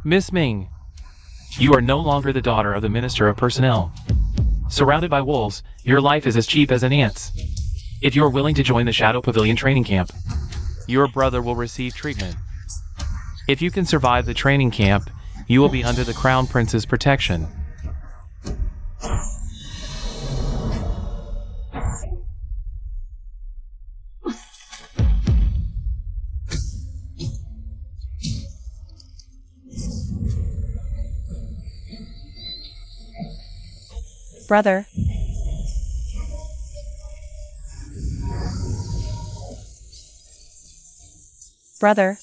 Miss Ming, you are no longer the daughter of the Minister of Personnel. Surrounded by wolves, your life is as cheap as an ant's. If you are willing to join the Shadow Pavilion training camp, your brother will receive treatment. If you can survive the training camp, you will be under the Crown Prince's protection. Brother. Brother.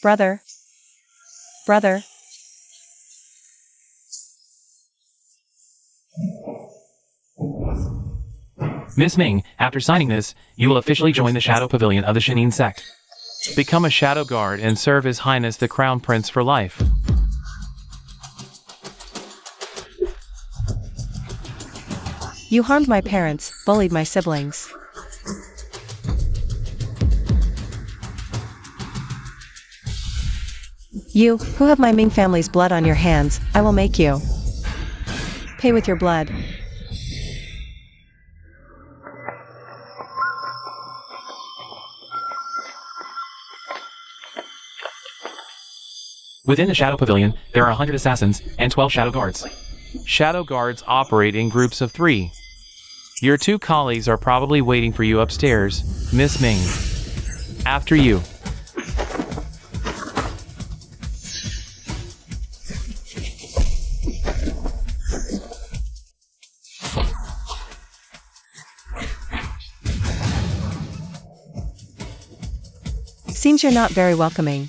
Brother. Brother. Miss Ming, after signing this, you will officially join the Shadow Pavilion of the Shanin sect. Become a Shadow Guard and serve His Highness the Crown Prince for life. You harmed my parents, bullied my siblings. You, who have my Ming family's blood on your hands, I will make you pay with your blood. Within the Shadow Pavilion, there are 100 assassins and 12 Shadow Guards. Shadow Guards operate in groups of 3. Your 2 colleagues are probably waiting for you upstairs, Miss Ming. After you. Seems you're not very welcoming.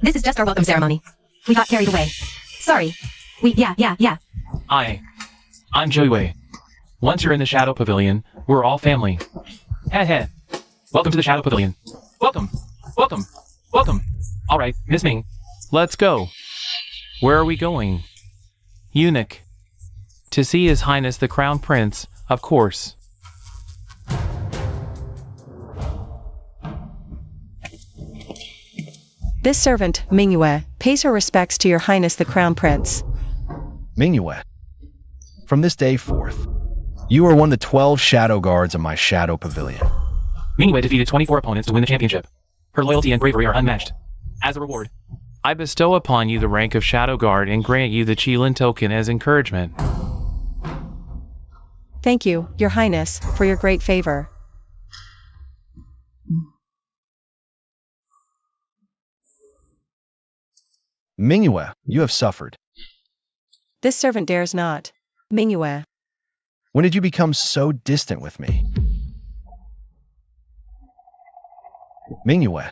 This is just our welcome ceremony. We got carried away. Sorry. Yeah. I'm Joey Wei. Once you're in the Shadow Pavilion, we're all family. Heh. Welcome to the Shadow Pavilion. Welcome. Alright, Miss Ming, let's go. Where are we going? Eunuch. To see His Highness the Crown Prince, of course. This servant, Mingyue, pays her respects to Your Highness the Crown Prince. Mingyue, from this day forth, you are one of the 12 Shadow Guards of my Shadow Pavilion. Mingyue defeated 24 opponents to win the championship. Her loyalty and bravery are unmatched. As a reward, I bestow upon you the rank of Shadow Guard and grant you the Qilin token as encouragement. Thank you, Your Highness, for your great favor. Mingyue, you have suffered. This servant dares not. Mingyue. When did you become so distant with me? Mingyue,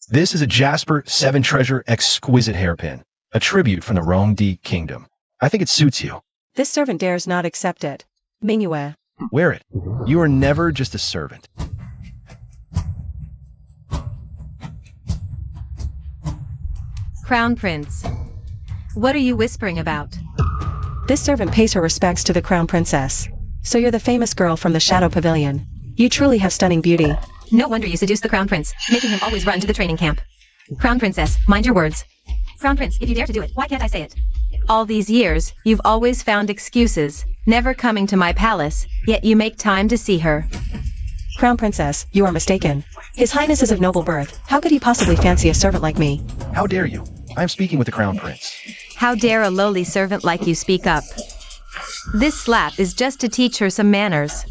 this is a Jasper 7 Treasure exquisite hairpin, a tribute from the Rome D Kingdom. I think it suits you. This servant dares not accept it. Mingyue. Wear it. You are never just a servant. Crown Prince. What are you whispering about? This servant pays her respects to the Crown Princess. So you're the famous girl from the Shadow Pavilion. You truly have stunning beauty. No wonder you seduced the Crown Prince, making him always run to the training camp. Crown Princess, mind your words. Crown Prince, if you dare to do it, why can't I say it? All these years, you've always found excuses, never coming to my palace, yet you make time to see her. Crown Princess, you are mistaken. His Highness is of noble birth. How could he possibly fancy a servant like me? How dare you? I am speaking with the Crown Prince. How dare a lowly servant like you speak up? This slap is just to teach her some manners.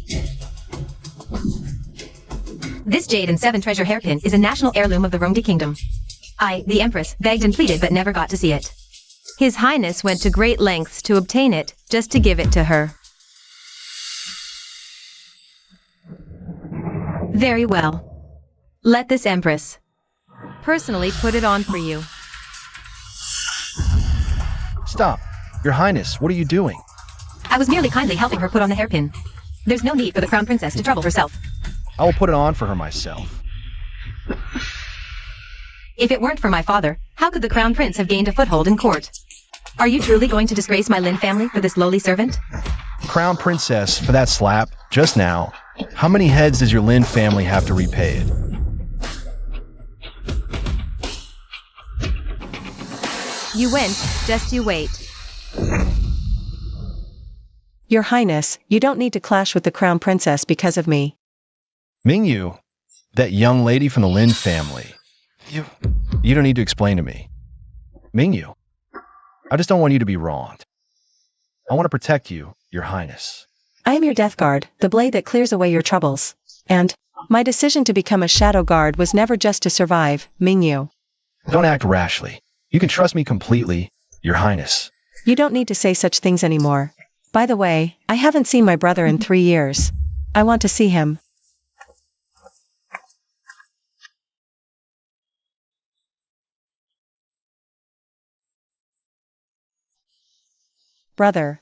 This jade and 7 treasure hairpin is a national heirloom of the Rome D Kingdom. I, the Empress, begged and pleaded but never got to see it. His Highness went to great lengths to obtain it, just to give it to her. Very well. Let this Empress personally put it on for you. Stop. Your Highness, what are you doing? I was merely kindly helping her put on the hairpin. There's no need for the Crown Princess to trouble herself. I will put it on for her myself. If it weren't for my father, how could the Crown Prince have gained a foothold in court? Are you truly going to disgrace my Lin family for this lowly servant? Crown Princess, for that slap, just now, how many heads does your Lin family have to repay it? You win, just you wait. Your Highness, you don't need to clash with the Crown Princess because of me. Mingyu, that young lady from the Lin family. You don't need to explain to me. Mingyu, I just don't want you to be wronged. I want to protect you, Your Highness. I am your Death Guard, the blade that clears away your troubles. And my decision to become a Shadow Guard was never just to survive, Mingyu. Don't act rashly. You can trust me completely, Your Highness. You don't need to say such things anymore. By the way, I haven't seen my brother in 3 years. I want to see him. Brother.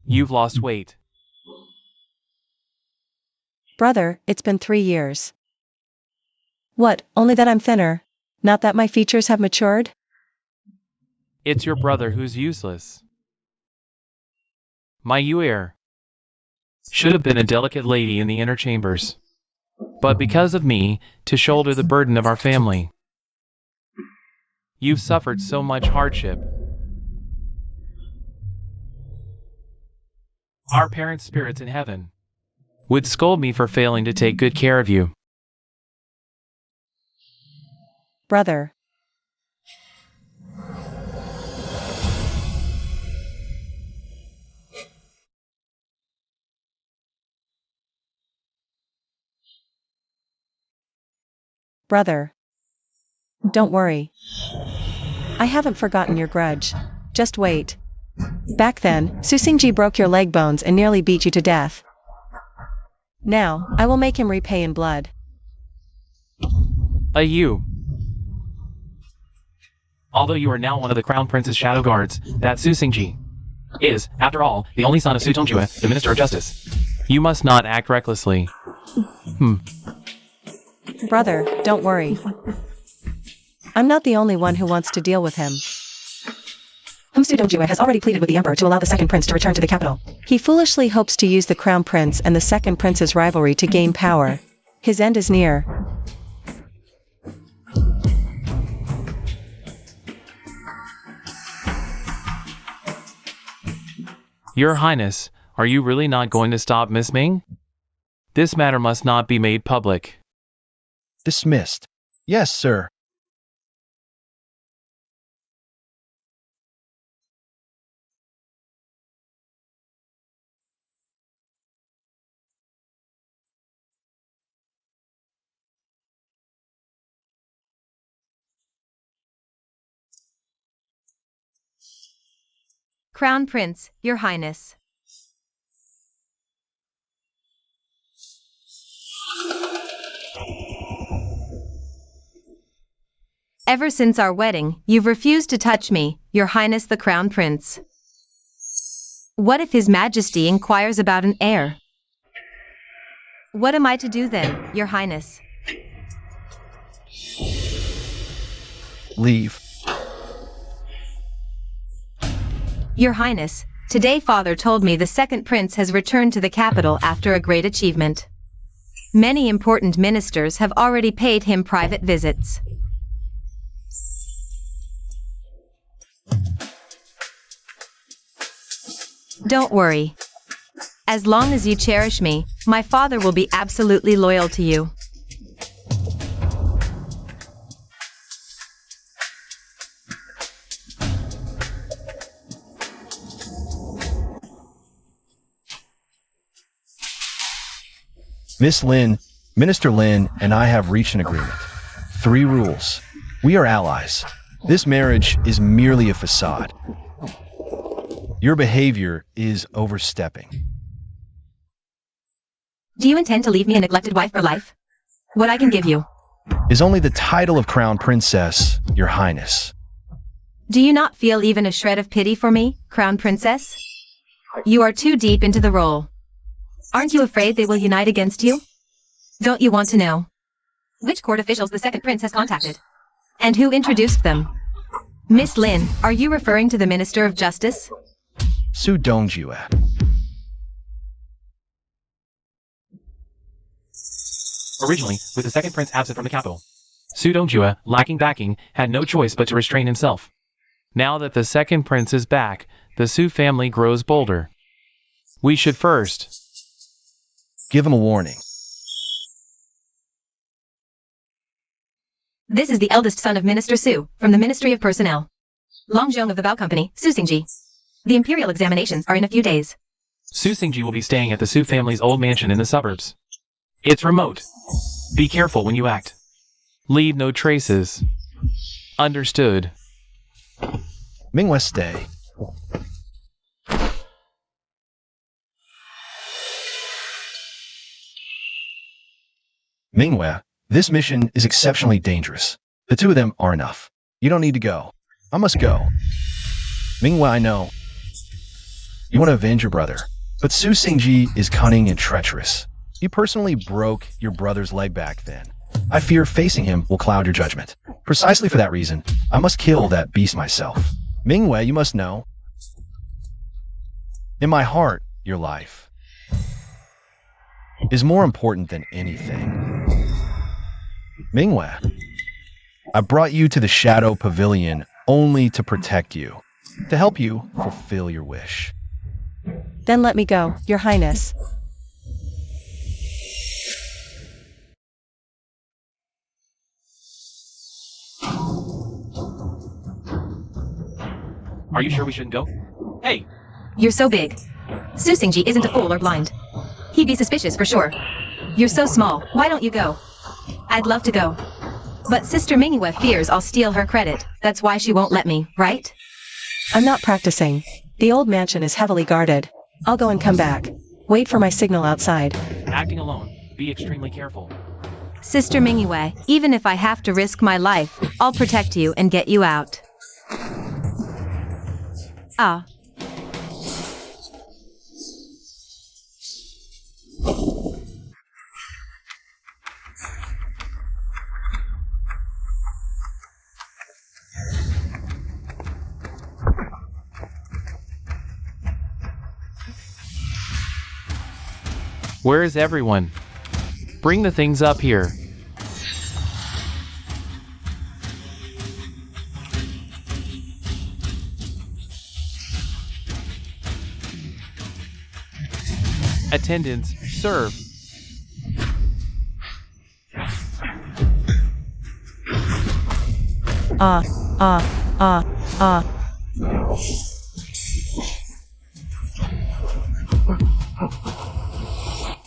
You've lost weight. Brother, it's been 3 years. What, only that I'm thinner? Not that my features have matured? It's your brother who's useless. My Yuer should have been a delicate lady in the inner chambers. But because of me, to shoulder the burden of our family. You've suffered so much hardship. Our parent spirits in heaven would scold me for failing to take good care of you. Brother. Brother. Don't worry. I haven't forgotten your grudge. Just wait. Back then, Susingji broke your leg bones and nearly beat you to death. Now, I will make him repay in blood. You. Although you are now one of the Crown Prince's shadow guards, that Susingji is, after all, the only son of Su Tongjue, the Minister of Justice. You must not act recklessly. Brother, don't worry. I'm not the only one who wants to deal with him. Su Tongjue has already pleaded with the Emperor to allow the second prince to return to the capital. He foolishly hopes to use the Crown Prince and the second prince's rivalry to gain power. His end is near. Your Highness, are you really not going to stop Miss Ming? This matter must not be made public. Dismissed. Yes, sir. Crown Prince, Your Highness. Ever since our wedding, you've refused to touch me, Your Highness the Crown Prince. What if His Majesty inquires about an heir? What am I to do then, Your Highness? Leave. Your Highness, today Father told me the second prince has returned to the capital after a great achievement. Many important ministers have already paid him private visits. Don't worry. As long as you cherish me, my father will be absolutely loyal to you. Miss Lin, Minister Lin, and I have reached an agreement. 3 rules. We are allies. This marriage is merely a facade. Your behavior is overstepping. Do you intend to leave me a neglected wife for life? What I can give you? is only the title of Crown Princess, Your Highness. Do you not feel even a shred of pity for me, Crown Princess? You are too deep into the role. Aren't you afraid they will unite against you? Don't you want to know which court officials the second prince has contacted? And who introduced them? Miss Lin, are you referring to the Minister of Justice? Su Dongjue. Originally, with the second prince absent from the capital, Su Dongjue, lacking backing, had no choice but to restrain himself. Now that the second prince is back, the Su family grows bolder. We should first give him a warning. This is the eldest son of Minister Su, from the Ministry of Personnel. Longzhong of the Bao Company, Su Xingji. The imperial examinations are in a few days. Su Xingji will be staying at the Su family's old mansion in the suburbs. It's remote. Be careful when you act. Leave no traces. Understood. Minghua, stay. Minghua, this mission is exceptionally dangerous. The two of them are enough. You don't need to go. I must go. Minghua, I know you want to avenge your brother, but Su Xingji is cunning and treacherous. He personally broke your brother's leg back then. I fear facing him will cloud your judgment. Precisely for that reason, I must kill that beast myself. Minghua, you must know, in my heart, your life is more important than anything. Minghua, I brought you to the Shadow Pavilion only to protect you, to help you fulfill your wish. Then let me go, Your Highness. Are you sure we shouldn't go? Hey! You're so big. Su Xingji isn't a fool or blind. He'd be suspicious for sure. You're so small, why don't you go? I'd love to go. But Sister Minghua fears I'll steal her credit. That's why she won't let me, right? I'm not practicing. The old mansion is heavily guarded. I'll go and come back. Wait for my signal outside. Acting alone. Be extremely careful. Sister Minghua, even if I have to risk my life, I'll protect you and get you out. Ah. Where is everyone? Bring the things up here. Attendants, serve.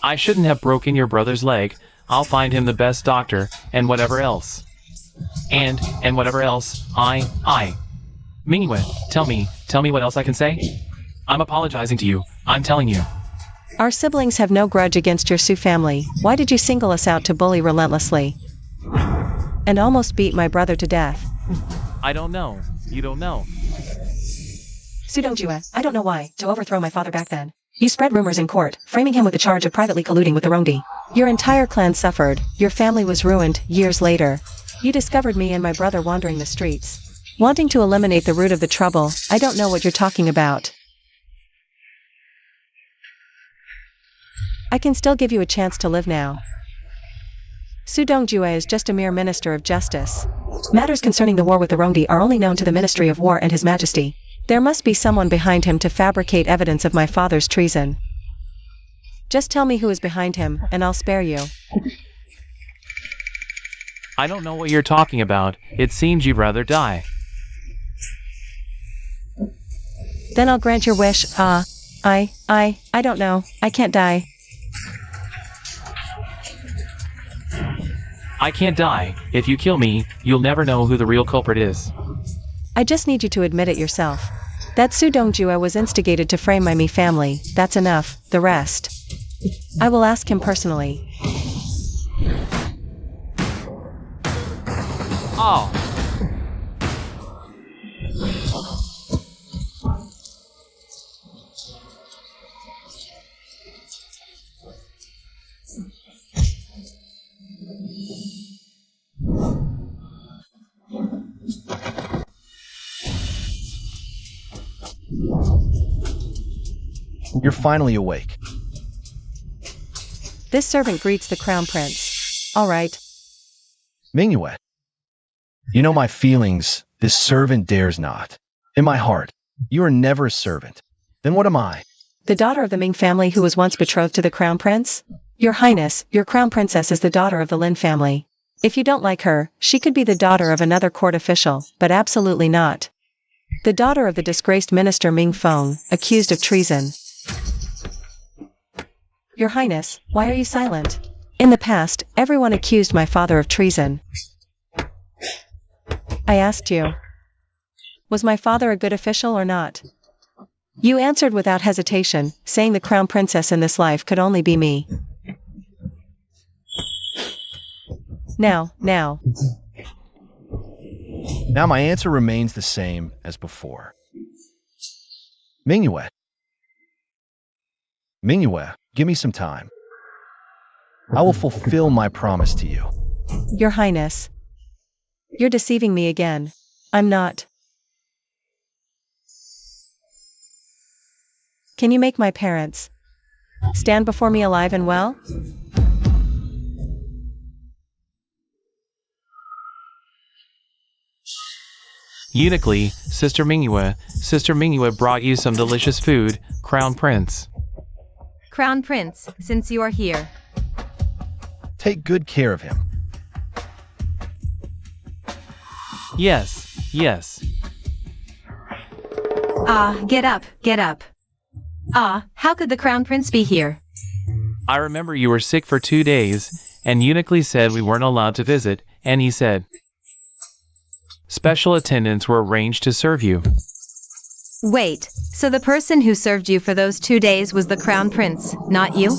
I shouldn't have broken your brother's leg. I'll find him the best doctor, and whatever else. And whatever else, Minghua, tell me what else I can say? I'm apologizing to you, I'm telling you. Our siblings have no grudge against your Su family. Why did you single us out to bully relentlessly? And almost beat my brother to death? I don't know. You don't know. Su Dongjue, I don't know why, to overthrow my father back then. You spread rumors in court, framing him with the charge of privately colluding with the Rongdi. Your entire clan suffered, your family was ruined, years later. You discovered me and my brother wandering the streets, wanting to eliminate the root of the trouble. I don't know what you're talking about. I can still give you a chance to live now. Su Dongjue is just a mere minister of justice. Matters concerning the war with the Rongdi are only known to the Ministry of War and His Majesty. There must be someone behind him to fabricate evidence of my father's treason. Just tell me who is behind him, and I'll spare you. I don't know what you're talking about. It seems you'd rather die. Then I'll grant your wish. I don't know. I can't die. I can't die. If you kill me, you'll never know who the real culprit is. I just need you to admit it yourself. That Su Dongjue was instigated to frame my Mi family. That's enough. The rest I will ask him personally. Oh. You're finally awake. This servant greets the crown prince. All right. Mingyue. You know my feelings, this servant dares not. In my heart, you are never a servant. Then what am I? The daughter of the Ming family who was once betrothed to the crown prince? Your Highness, your crown princess is the daughter of the Lin family. If you don't like her, she could be the daughter of another court official, but absolutely not. The daughter of the disgraced minister Ming Feng, accused of treason. Your Highness, why are you silent? In the past, everyone accused my father of treason. I asked you, was my father a good official or not? You answered without hesitation, saying the crown princess in this life could only be me. Now. Now my answer remains the same as before. Mingyue. Mingyue, give me some time. I will fulfill my promise to you. Your Highness. You're deceiving me again. I'm not. Can you make my parents stand before me alive and well? Uniquely, Sister Mingyue brought you some delicious food, Crown Prince. Crown Prince, since you are here. Take good care of him. Yes. Get up, get up. How could the Crown Prince be here? I remember you were sick for 2 days, and Uniquely said we weren't allowed to visit, and he said special attendants were arranged to serve you. Wait, so the person who served you for those 2 days was the Crown Prince, not you?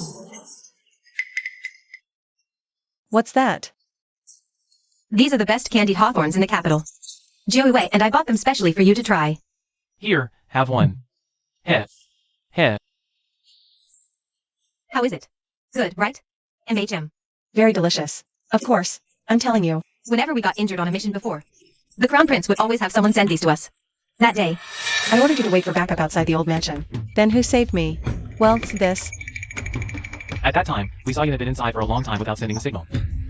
What's that? These are the best candied hawthorns in the capital. Joey Wei and I bought them specially for you to try. Here, have one. Heh. How is it? Good, right? MHM. Very delicious. Of course. I'm telling you. Whenever we got injured on a mission before, the Crown Prince would always have someone send these to us. That day, I ordered you to wait for backup outside the old mansion. Then who saved me? Well, this. At that time, we saw you had been inside for a long time without sending a signal.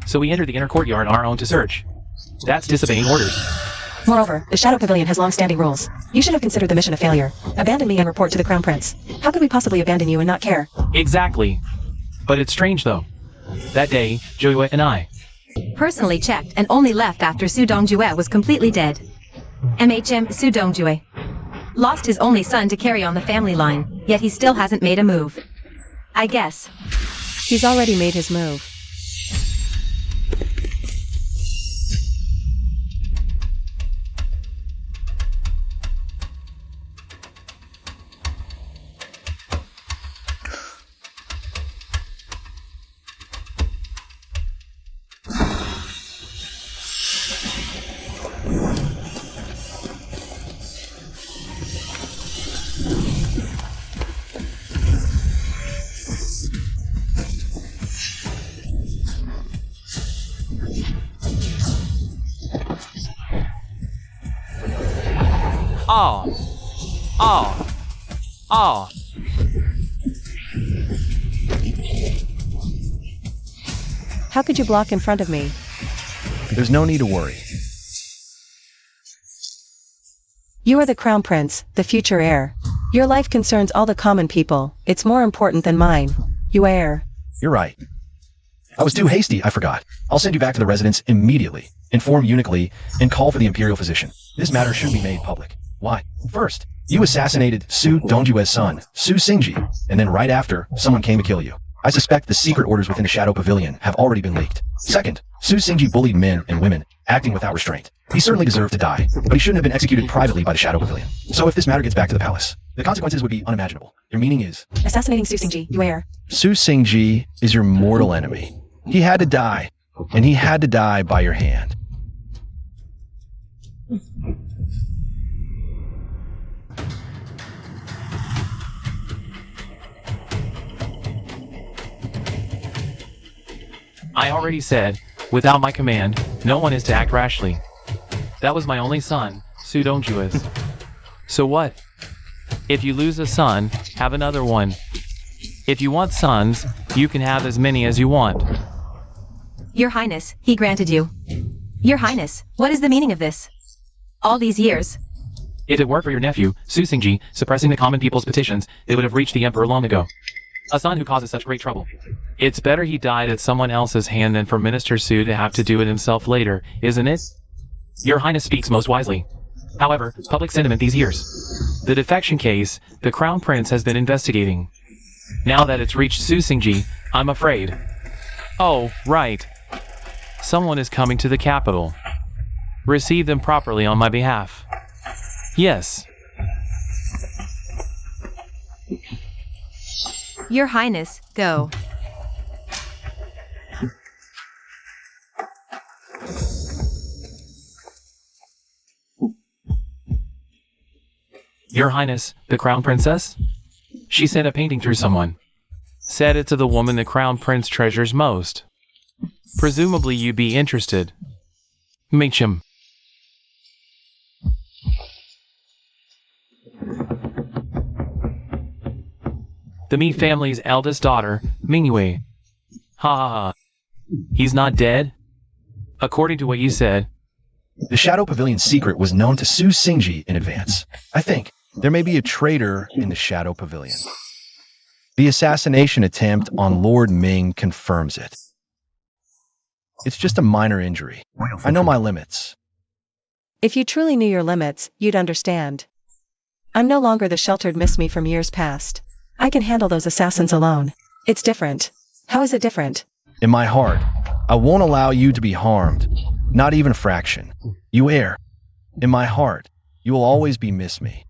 So we entered the inner courtyard on our own to search. That's disobeying orders. Moreover, the Shadow Pavilion has long-standing rules. You should have considered the mission a failure. Abandon me and report to the Crown Prince. How could we possibly abandon you and not care? Exactly. But it's strange though. That day, Joey and I personally checked and only left after Su Dongjue was completely dead. MHM Su Dongjue lost his only son to carry on the family line, yet he still hasn't made a move. I guess he's already made his move. Oh. How could you block in front of me? There's no need to worry. You are the Crown Prince, the future heir. Your life concerns all the common people. It's more important than mine. You heir. You're right. I was too hasty, I forgot. I'll send you back to the residence immediately. Inform Uniquely and call for the imperial physician. This matter should be made public. Why? First, you assassinated Su Dongjue's son, Su Xingji, and then right after, someone came to kill you. I suspect the secret orders within the Shadow Pavilion have already been leaked. Second, Su Xingji bullied men and women, acting without restraint. He certainly deserved to die, but he shouldn't have been executed privately by the Shadow Pavilion. So if this matter gets back to the palace, the consequences would be unimaginable. Your meaning is assassinating Su Xingji, you heir. Su Xingji is your mortal enemy. He had to die, and he had to die by your hand. I already said, without my command, no one is to act rashly. That was my only son, Sudonjuis. So what? If you lose a son, have another one. If you want sons, you can have as many as you want. Your Highness, he granted you. Your Highness, what is the meaning of this? All these years. If it weren't for your nephew, Susingji, suppressing the common people's petitions, it would have reached the emperor long ago. A son who causes such great trouble. It's better he died at someone else's hand than for Minister Su to have to do it himself later, isn't it? Your Highness speaks most wisely. However, public sentiment these years. The defection case, the Crown Prince has been investigating. Now that it's reached Susingji, I'm afraid. Oh, right. Someone is coming to the capital. Receive them properly on my behalf. Yes. Your Highness, go. Your Highness, the Crown Princess? She sent a painting through someone. Said it to the woman the Crown Prince treasures most. Presumably you'd be interested. Mincham. The Mi family's eldest daughter, Mingyue. Ha ha ha. He's not dead? According to what you said. The Shadow Pavilion's secret was known to Su Xingji in advance. I think there may be a traitor in the Shadow Pavilion. The assassination attempt on Lord Ming confirms it. It's just a minor injury. I know my limits. If you truly knew your limits, you'd understand. I'm no longer the sheltered miss-me from years past. I can handle those assassins alone. It's different. How is it different? In my heart, I won't allow you to be harmed. Not even a fraction. You err. In my heart, you will always be miss me.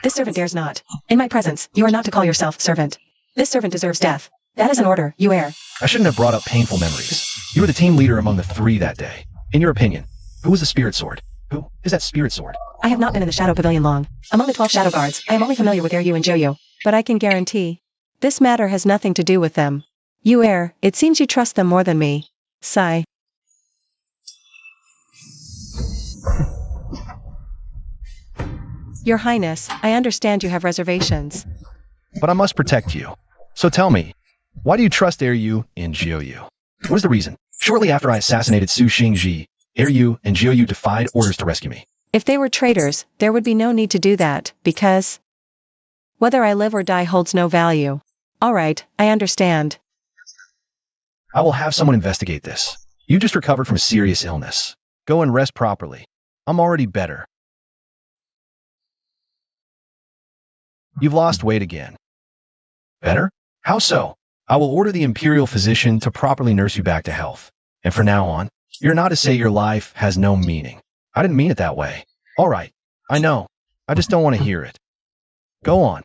This servant dares not. In my presence, you are not to call yourself servant. This servant deserves death. That is an order, you err. I shouldn't have brought up painful memories. You were the team leader among the three that day. In your opinion, who was the spirit sword? Who is that spirit sword? I have not been in the Shadow Pavilion long. Among the 12 Shadow Guards, I am only familiar with Eryu and Joyu. But I can guarantee, this matter has nothing to do with them. You err, it seems you trust them more than me. Sigh. Your Highness, I understand you have reservations. But I must protect you. So tell me, why do you trust Eryu and Joyu? What is the reason? Shortly after I assassinated Su Xingji, Eryu and Joyu defied orders to rescue me. If they were traitors, there would be no need to do that, because whether I live or die holds no value. All right, I understand. I will have someone investigate this. You just recovered from a serious illness. Go and rest properly. I'm already better. You've lost weight again. Better? How so? I will order the imperial physician to properly nurse you back to health. And from now on, you're not to say your life has no meaning. I didn't mean it that way. All right, I know. I just don't want to hear it. Go on.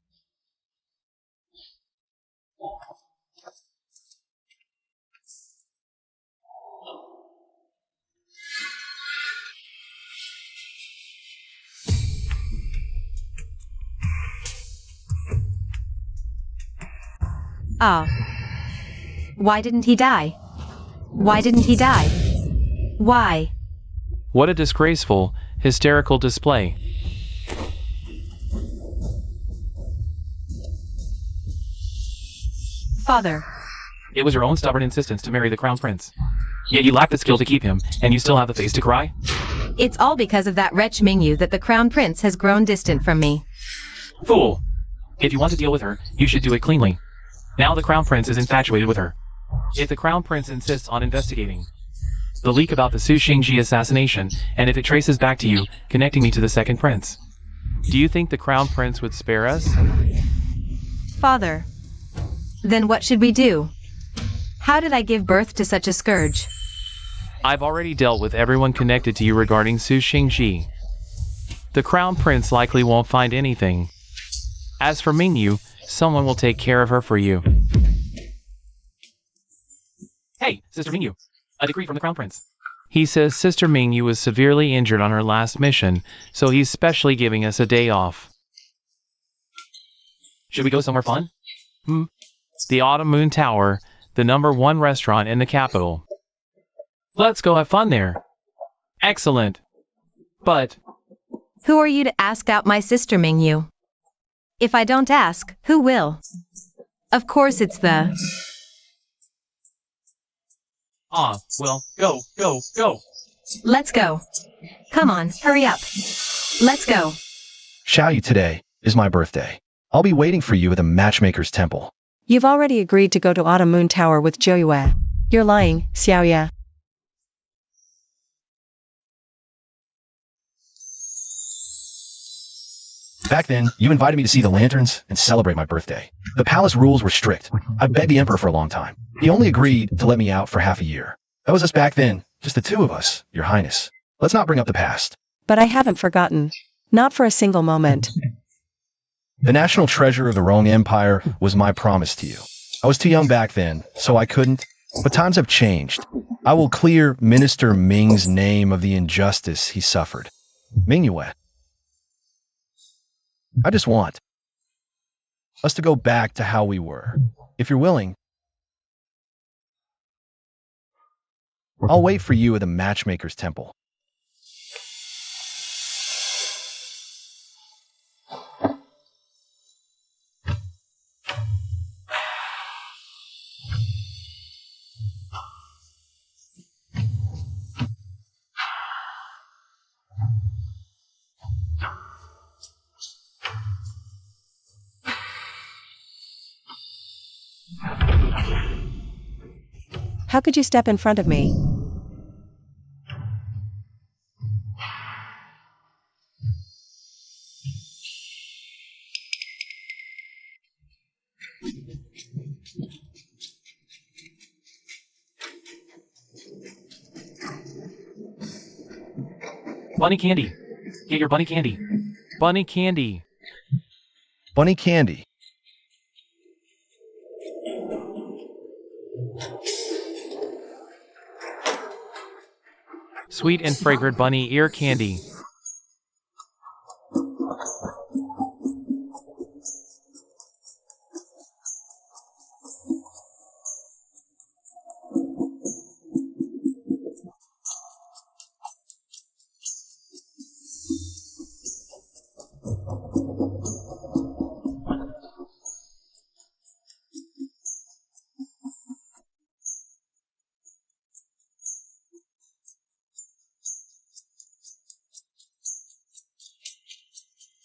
Ah. Why didn't he die? Why didn't he die? Why? What a disgraceful, hysterical display. Father. It was your own stubborn insistence to marry the Crown Prince. Yet you lack the skill to keep him, and you still have the face to cry? It's all because of that wretch Mingyu that the Crown Prince has grown distant from me. Fool! If you want to deal with her, you should do it cleanly. Now the Crown Prince is infatuated with her. If the Crown Prince insists on investigating the leak about the Su Xingji assassination, and if it traces back to you, connecting me to the second prince, do you think the Crown Prince would spare us? Father. Then what should we do? How did I give birth to such a scourge? I've already dealt with everyone connected to you regarding Su Xingji. The Crown Prince likely won't find anything. As for Mingyu, someone will take care of her for you. Hey, Sister Mingyu. A decree from the Crown Prince. He says Sister Mingyu was severely injured on her last mission, so he's specially giving us a day off. Should we go somewhere fun? The Autumn Moon Tower, the #1 restaurant in the capital. Let's go have fun there. Excellent. But, Who are you to ask out my sister Mingyu? If I don't ask, who will? Of course it's the... well, go, go, go. Let's go. Come on, hurry up. Let's go. Xiaoyu, today is my birthday. I'll be waiting for you at the matchmaker's temple. You've already agreed to go to Autumn Moon Tower with Zhou. You're lying, Xiaoya. Back then, you invited me to see the lanterns and celebrate my birthday. The palace rules were strict. I begged the emperor for a long time. He only agreed to let me out for half a year. That was us back then, just the two of us, your highness. Let's not bring up the past. But I haven't forgotten. Not for a single moment. The national treasure of the Rong Empire was my promise to you. I was too young back then, so I couldn't. But times have changed. I will clear Minister Ming's name of the injustice he suffered. Mingyue. I just want us to go back to how we were. If you're willing, I'll wait for you at the matchmaker's temple. How could you step in front of me? Bunny candy. Get your bunny candy. Bunny candy. Bunny candy. Sweet and fragrant bunny ear candy.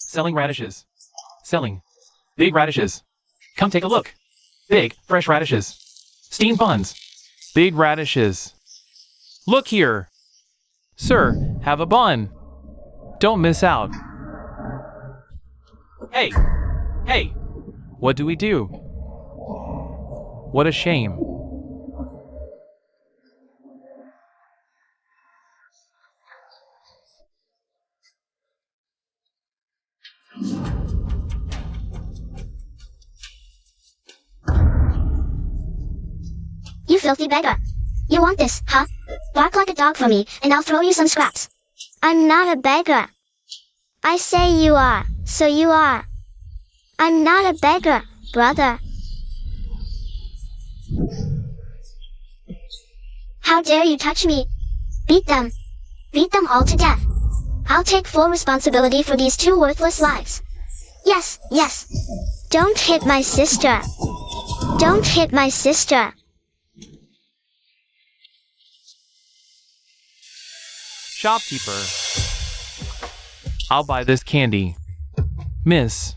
Selling radishes. Selling. Big radishes. Come take a look. Big, fresh radishes. Steamed buns. Big radishes. Look here. Sir, have a bun. Don't miss out. Hey. Hey. What do we do? What a shame. You filthy beggar. You want this, huh? Bark like a dog for me, and I'll throw you some scraps. I'm not a beggar. I say you are, so you are. I'm not a beggar, brother. How dare you touch me? Beat them. Beat them all to death. I'll take full responsibility for these two worthless lives. Yes, yes. Don't hit my sister. Don't hit my sister. Shopkeeper. I'll buy this candy. Miss.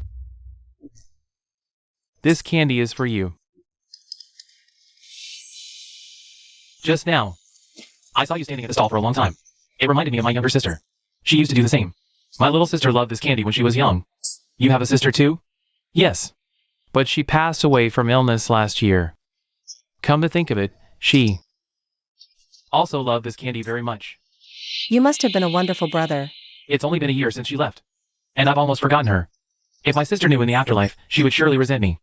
This candy is for you. Just now, I saw you standing at the stall for a long time. It reminded me of my younger sister. She used to do the same. My little sister loved this candy when she was young. You have a sister too? Yes. But she passed away from illness last year. Come to think of it, she also loved this candy very much. You must have been a wonderful brother. It's only been a year since she left, and I've almost forgotten her. If my sister knew in the afterlife, she would surely resent me.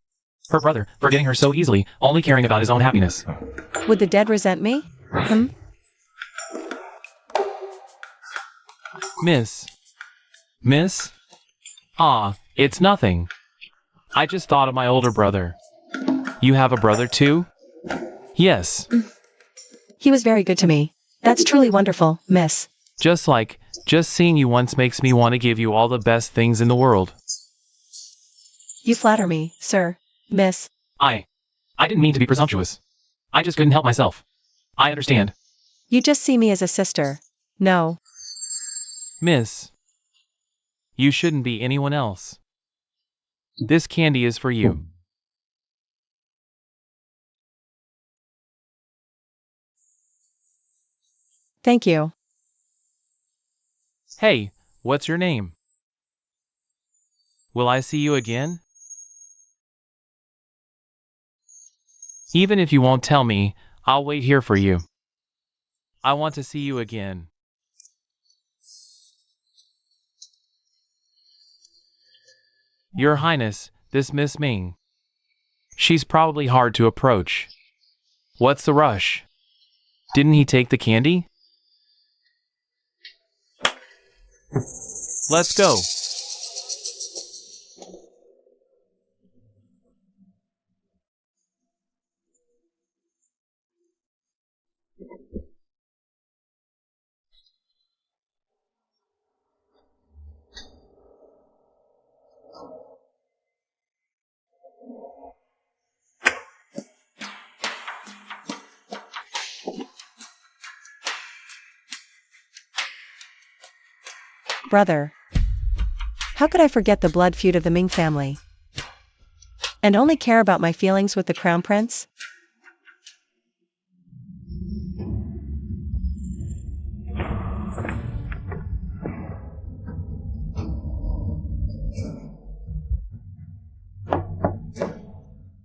Her brother, forgetting her so easily, only caring about his own happiness. Would the dead resent me? Miss? It's nothing. I just thought of my older brother. You have a brother too? Yes, He was very good to me. That's truly wonderful, miss. just seeing you once makes me want to give you all the best things in the world. You flatter me, sir. Miss. I didn't mean to be presumptuous. I just couldn't help myself. I understand. You just see me as a sister. No. Miss, you shouldn't be anyone else. This candy is for you. Thank you. Hey, what's your name? Will I see you again? Even if you won't tell me, I'll wait here for you. I want to see you again. Your Highness, this Miss Ming. She's probably hard to approach. What's the rush? Didn't he take the candy? Let's go. Brother. How could I forget the blood feud of the Ming family? And only care about my feelings with the crown prince?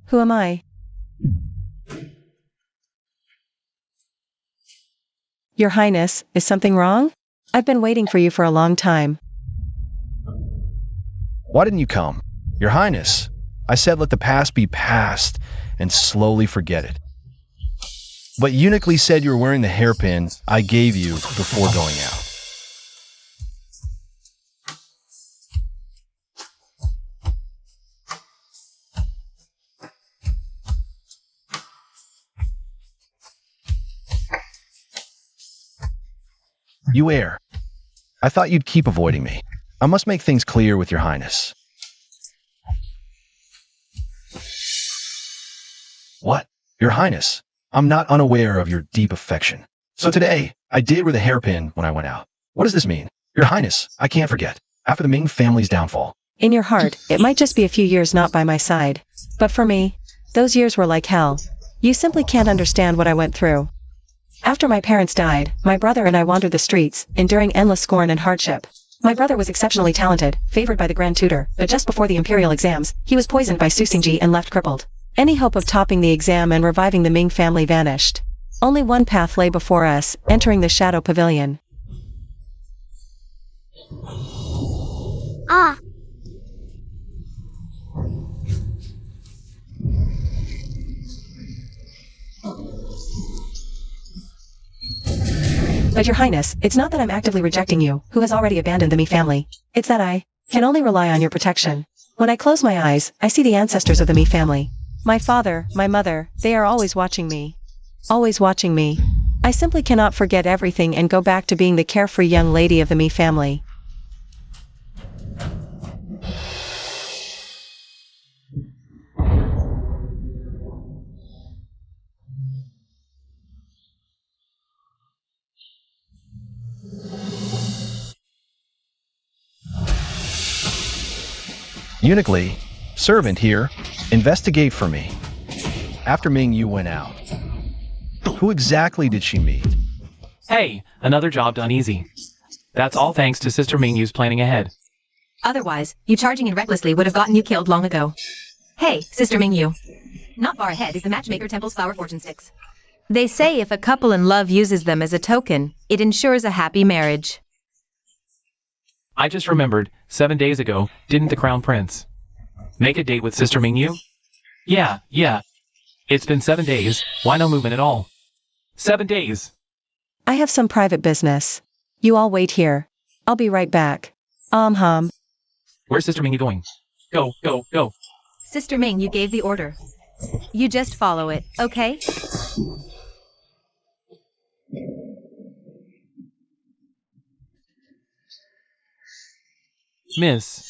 Who am I? Your Highness, is something wrong? I've been waiting for you for a long time. Why didn't you come? Your Highness, I said let the past be past and slowly forget it. But you uniquely said you were wearing the hairpin I gave you before going out. You err. I thought you'd keep avoiding me. I must make things clear with your Highness. What? Your Highness, I'm not unaware of your deep affection. So today, I did wear the hairpin when I went out. What does this mean? Your Highness, I can't forget. After the Ming family's downfall. In your heart, it might just be a few years not by my side. But for me, those years were like hell. You simply can't understand what I went through. After my parents died, my brother and I wandered the streets, enduring endless scorn and hardship. My brother was exceptionally talented, favored by the Grand Tutor, but just before the imperial exams, he was poisoned by Su Xingji and left crippled. Any hope of topping the exam and reviving the Ming family vanished. Only one path lay before us, entering the Shadow Pavilion. Ah, But your Highness, it's not that I'm actively rejecting you, who has already abandoned the Mi family. It's that I can only rely on your protection. When I close my eyes, I see the ancestors of the Mi family. My father, my mother, they are always watching me. Always watching me. I simply cannot forget everything and go back to being the carefree young lady of the Mi family. Uniquely, servant here, investigate for me. After Ming Yu went out, who exactly did she meet? Hey, another job done easy. That's all thanks to Sister Ming Yu's planning ahead. Otherwise, you charging in recklessly would have gotten you killed long ago. Hey, Sister Mingyu. Not far ahead is the Matchmaker Temple's flower fortune sticks. They say if a couple in love uses them as a token, it ensures a happy marriage. I just remembered, 7 days ago, didn't the Crown Prince make a date with Sister Ming Yu? Yeah. It's been 7 days, why no movement at all? 7 days! I have some private business. You all wait here. I'll be right back. Where's Sister Ming Yu going? Go! Sister Ming, you gave the order. You just follow it, okay? Miss.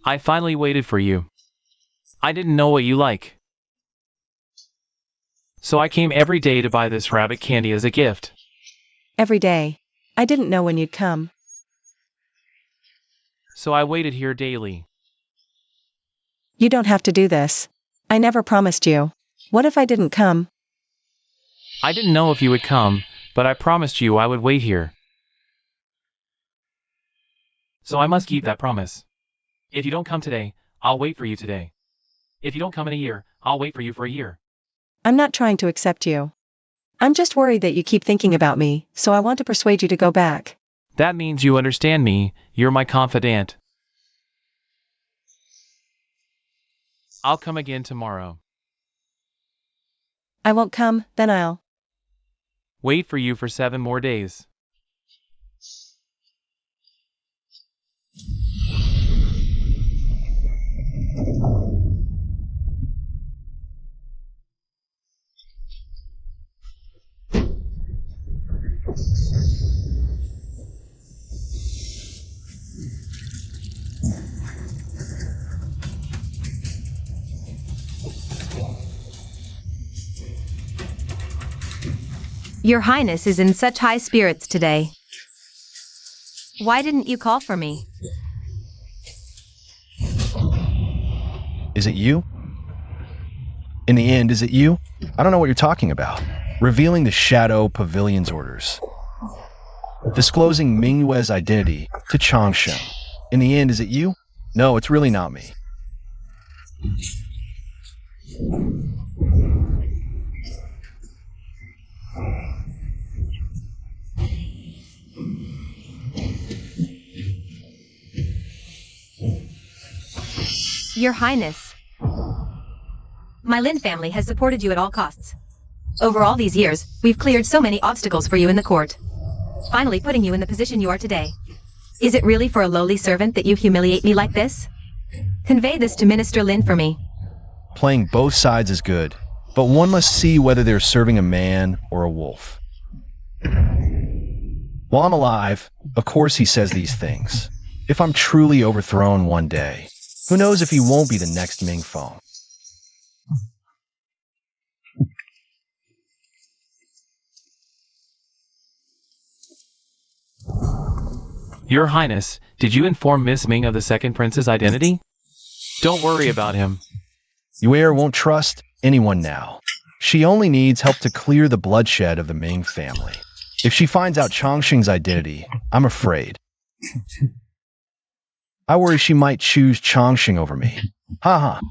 I finally waited for you. I didn't know what you like. So I came every day to buy this rabbit candy as a gift. Every day. I didn't know when you'd come. So I waited here daily. You don't have to do this. I never promised you. What if I didn't come? I didn't know if you would come, but I promised you I would wait here. So I must keep that promise. If you don't come today, I'll wait for you today. If you don't come in a year, I'll wait for you for a year. I'm not trying to accept you. I'm just worried that you keep thinking about me, so I want to persuade you to go back. That means you understand me, you're my confidant. I'll come again tomorrow. I won't come, then I'll. Wait for you for 7 more days. Your Highness is in such high spirits today. Why didn't you call for me? Is it you? In the end, is it you? I don't know what you're talking about. Revealing the Shadow Pavilion's orders. Disclosing Minghue's identity to Changsheng. In the end, is it you? No, it's really not me. Your Highness. My Lin family has supported you at all costs. Over all these years, we've cleared so many obstacles for you in the court. Finally putting you in the position you are today. Is it really for a lowly servant that you humiliate me like this? Convey this to Minister Lin for me. Playing both sides is good, but one must see whether they're serving a man or a wolf. While I'm alive, of course he says these things. If I'm truly overthrown one day, who knows if he won't be the next Ming Feng? Your Highness, did you inform Miss Ming of the second prince's identity? Don't worry about him. Yue won't trust anyone now. She only needs help to clear the bloodshed of the Ming family. If she finds out Changsheng's identity, I'm afraid. I worry she might choose Changsheng over me. Haha.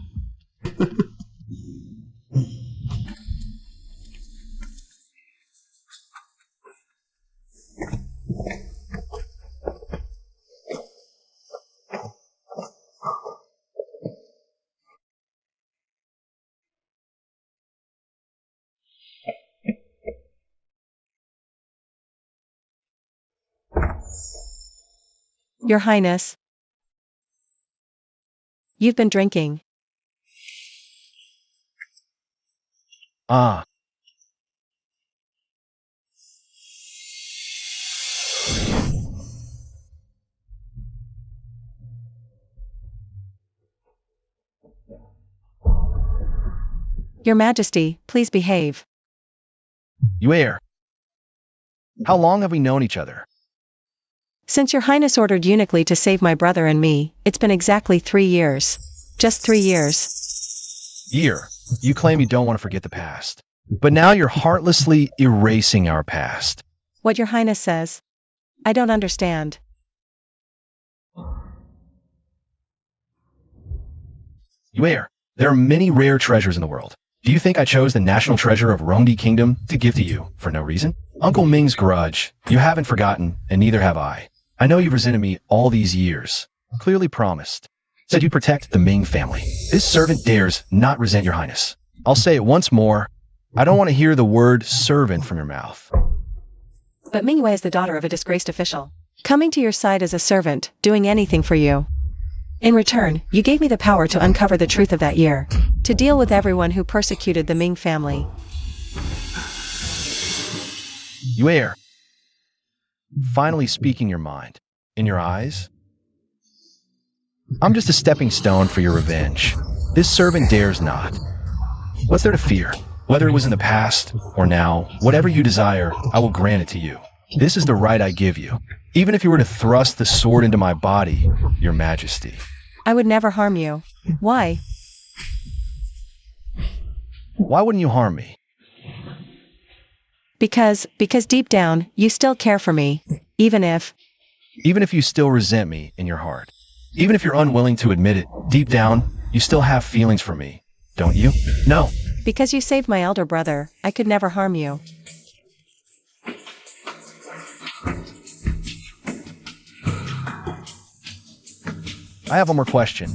Your Highness. You've been drinking. Ah. Your Majesty, please behave. Yue, how long have we known each other? Since your Highness ordered uniquely to save my brother and me, it's been exactly 3 years. Just 3 years. Year, you claim you don't want to forget the past. But now you're heartlessly erasing our past. What your Highness says. I don't understand. Yue, there are many rare treasures in the world. Do you think I chose the national treasure of Rongdi Kingdom to give to you for no reason? Uncle Ming's grudge, you haven't forgotten, and neither have I. I know you've resented me all these years. Clearly promised. Said you'd protect the Ming family. This servant dares not resent your Highness. I'll say it once more. I don't want to hear the word servant from your mouth. But Mingyue is the daughter of a disgraced official. Coming to your side as a servant, doing anything for you. In return, you gave me the power to uncover the truth of that year. to deal with everyone who persecuted the Ming family. You err. Finally speaking your mind. In your eyes? I'm just a stepping stone for your revenge. This servant dares not. What's there to fear? Whether it was in the past or now, whatever you desire, I will grant it to you. This is the right I give you. Even if you were to thrust the sword into my body, your majesty. I would never harm you. Why? Why wouldn't you harm me? Because deep down, you still care for me, even if you still resent me in your heart. Even if you're unwilling to admit it, deep down, you still have feelings for me, don't you? No. Because you saved my elder brother, I could never harm you. I have one more question.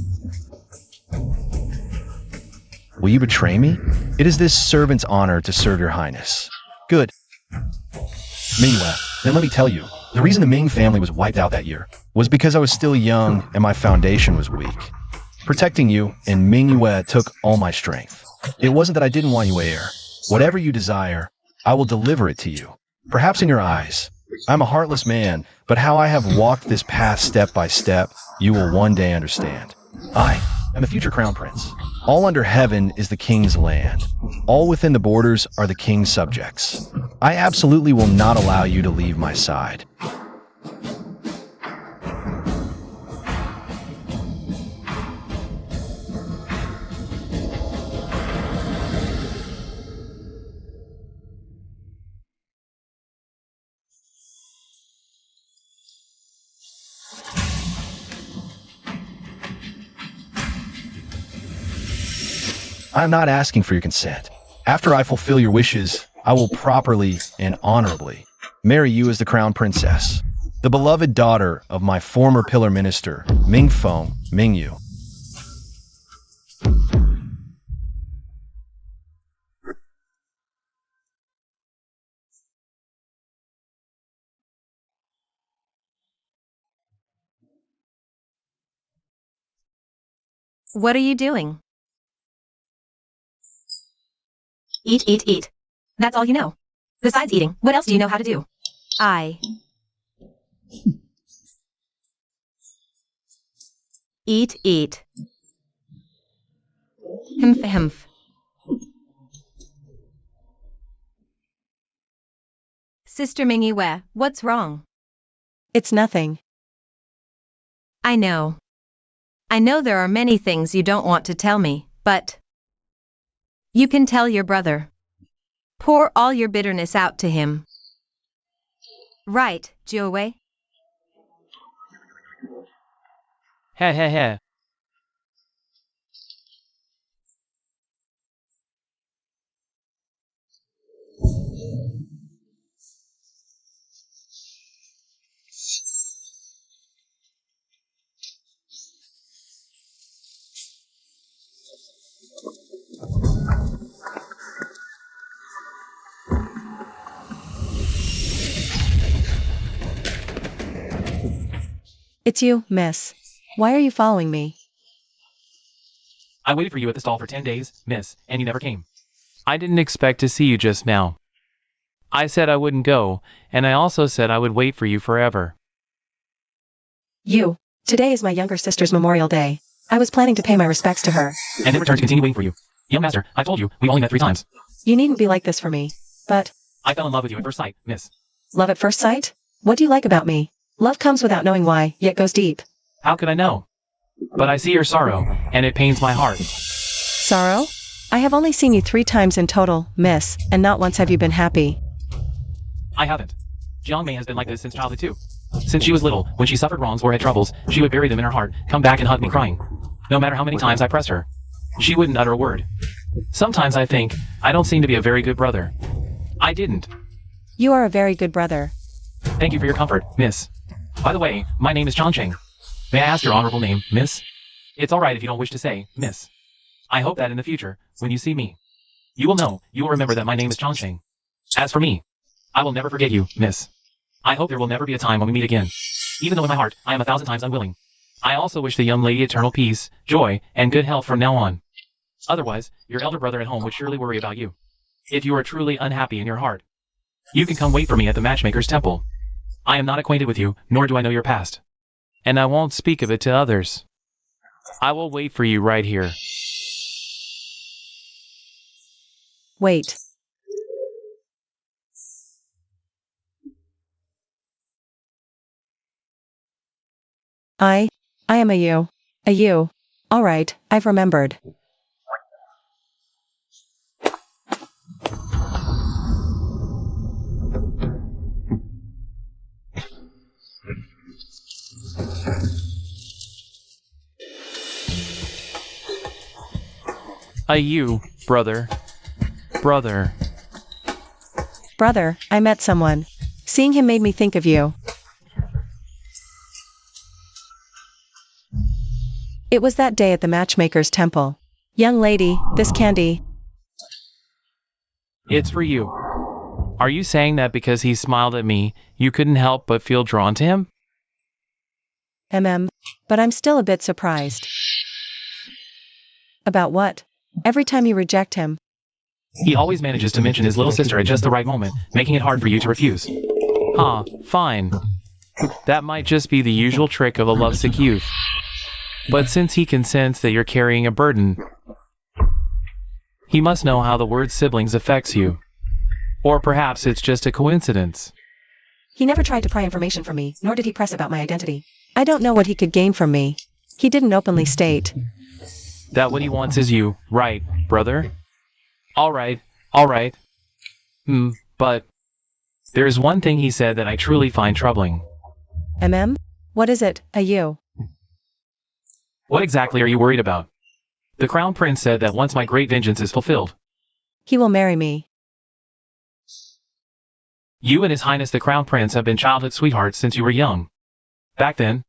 Will you betray me? It is this servant's honor to serve your highness. Good. Mingyue, then let me tell you, the reason the Ming family was wiped out that year was because I was still young and my foundation was weak. Protecting you and Mingyue took all my strength. It wasn't that I didn't want you heir. Whatever you desire, I will deliver it to you. Perhaps in your eyes. I'm a heartless man, but how I have walked this path step by step, you will one day understand. I am the future crown prince. All under heaven is the king's land. All within the borders are the king's subjects. I absolutely will not allow you to leave my side. I am not asking for your consent. After I fulfill your wishes, I will properly and honorably marry you as the crown princess, the beloved daughter of my former pillar minister, Mingfeng Mingyu. What are you doing? Eat, eat, eat. That's all you know. Besides eating, what else do you know how to do? Eat, eat. Himph, himph. Sister Mingyue, what's wrong? it's nothing. I know. I know there are many things you don't want to tell me, but you can tell your brother. Pour all your bitterness out to him. Right, Jiawei? Heh heh heh. It's you, miss. Why are you following me? I waited for you at the stall for 10 days, miss, and you never came. I didn't expect to see you just now. I said I wouldn't go, and I also said I would wait for you forever. Today is my younger sister's Memorial Day. I was planning to pay my respects to her. And in return to continue waiting for you. Young master, I told you, we only met 3 times. You needn't be like this for me. But, I fell in love with you at first sight, miss. love at first sight? What do you like about me? Love comes without knowing why, yet goes deep. How could I know? But I see your sorrow, and it pains my heart. Sorrow? I have only seen you 3 times in total, miss, and not once have you been happy. I haven't. Jiang Mei has been like this since childhood too. Since she was little, when she suffered wrongs or had troubles, she would bury them in her heart, come back and hug me crying. No matter how many times I pressed her, she wouldn't utter a word. Sometimes I think, I don't seem to be a very good brother. I didn't. You are a very good brother. Thank you for your comfort, miss. By the way, my name is Chongqing. May I ask your honorable name, miss? It's alright if you don't wish to say, miss. I hope that in the future, when you see me, you will remember that my name is Chongqing. As for me, I will never forget you, miss. I hope there will never be a time when we meet again. Even though in my heart, I am 1,000 times unwilling. I also wish the young lady eternal peace, joy, and good health from now on. Otherwise, your elder brother at home would surely worry about you. If you are truly unhappy in your heart, you can come wait for me at the matchmaker's temple. I am not acquainted with you, nor do I know your past. And I won't speak of it to others. I will wait for you right here. Wait. I am a you. A you. Alright, I've remembered. A you, brother. Brother. Brother, I met someone. Seeing him made me think of you. It was that day at the matchmaker's temple. Young lady, this candy. It's for you. Are you saying that because he smiled at me, you couldn't help but feel drawn to him? But I'm still a bit surprised. About what? Every time you reject him. He always manages to mention his little sister at just the right moment, making it hard for you to refuse. Huh, fine. That might just be the usual trick of a lovesick youth. But since he can sense that you're carrying a burden, he must know how the word siblings affects you. Or perhaps it's just a coincidence. He never tried to pry information from me, nor did he press about my identity. I don't know what he could gain from me. He didn't openly state. That what he wants is you, right, brother? Alright. But there's one thing he said that I truly find troubling. What is it, a you? What exactly are you worried about? The Crown Prince said that once my great vengeance is fulfilled, He will marry me. you and His Highness the Crown Prince have been childhood sweethearts since you were young. Back then,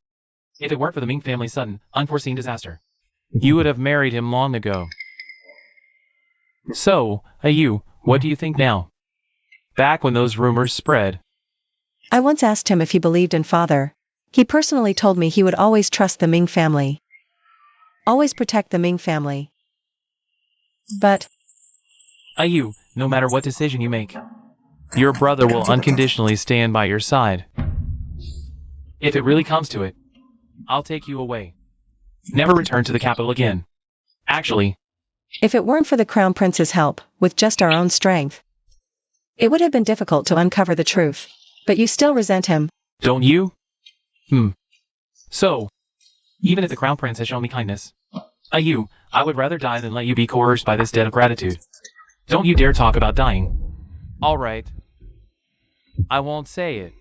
if it weren't for the Ming family's sudden, unforeseen disaster, you would have married him long ago. So, you, what do you think now? Back when those rumors spread, I once asked him if he believed in father. He personally told me he would always trust the Ming family. Always protect the Ming family. But you, no matter what decision you make, your brother will unconditionally stand by your side. If it really comes to it, I'll take you away. Never return to the capital again. Actually, if it weren't for the Crown Prince's help, with just our own strength, it would have been difficult to uncover the truth. But you still resent him. Don't you? So, even if the Crown Prince has shown me kindness, I would rather die than let you be coerced by this debt of gratitude. Don't you dare talk about dying. Alright. I won't say it.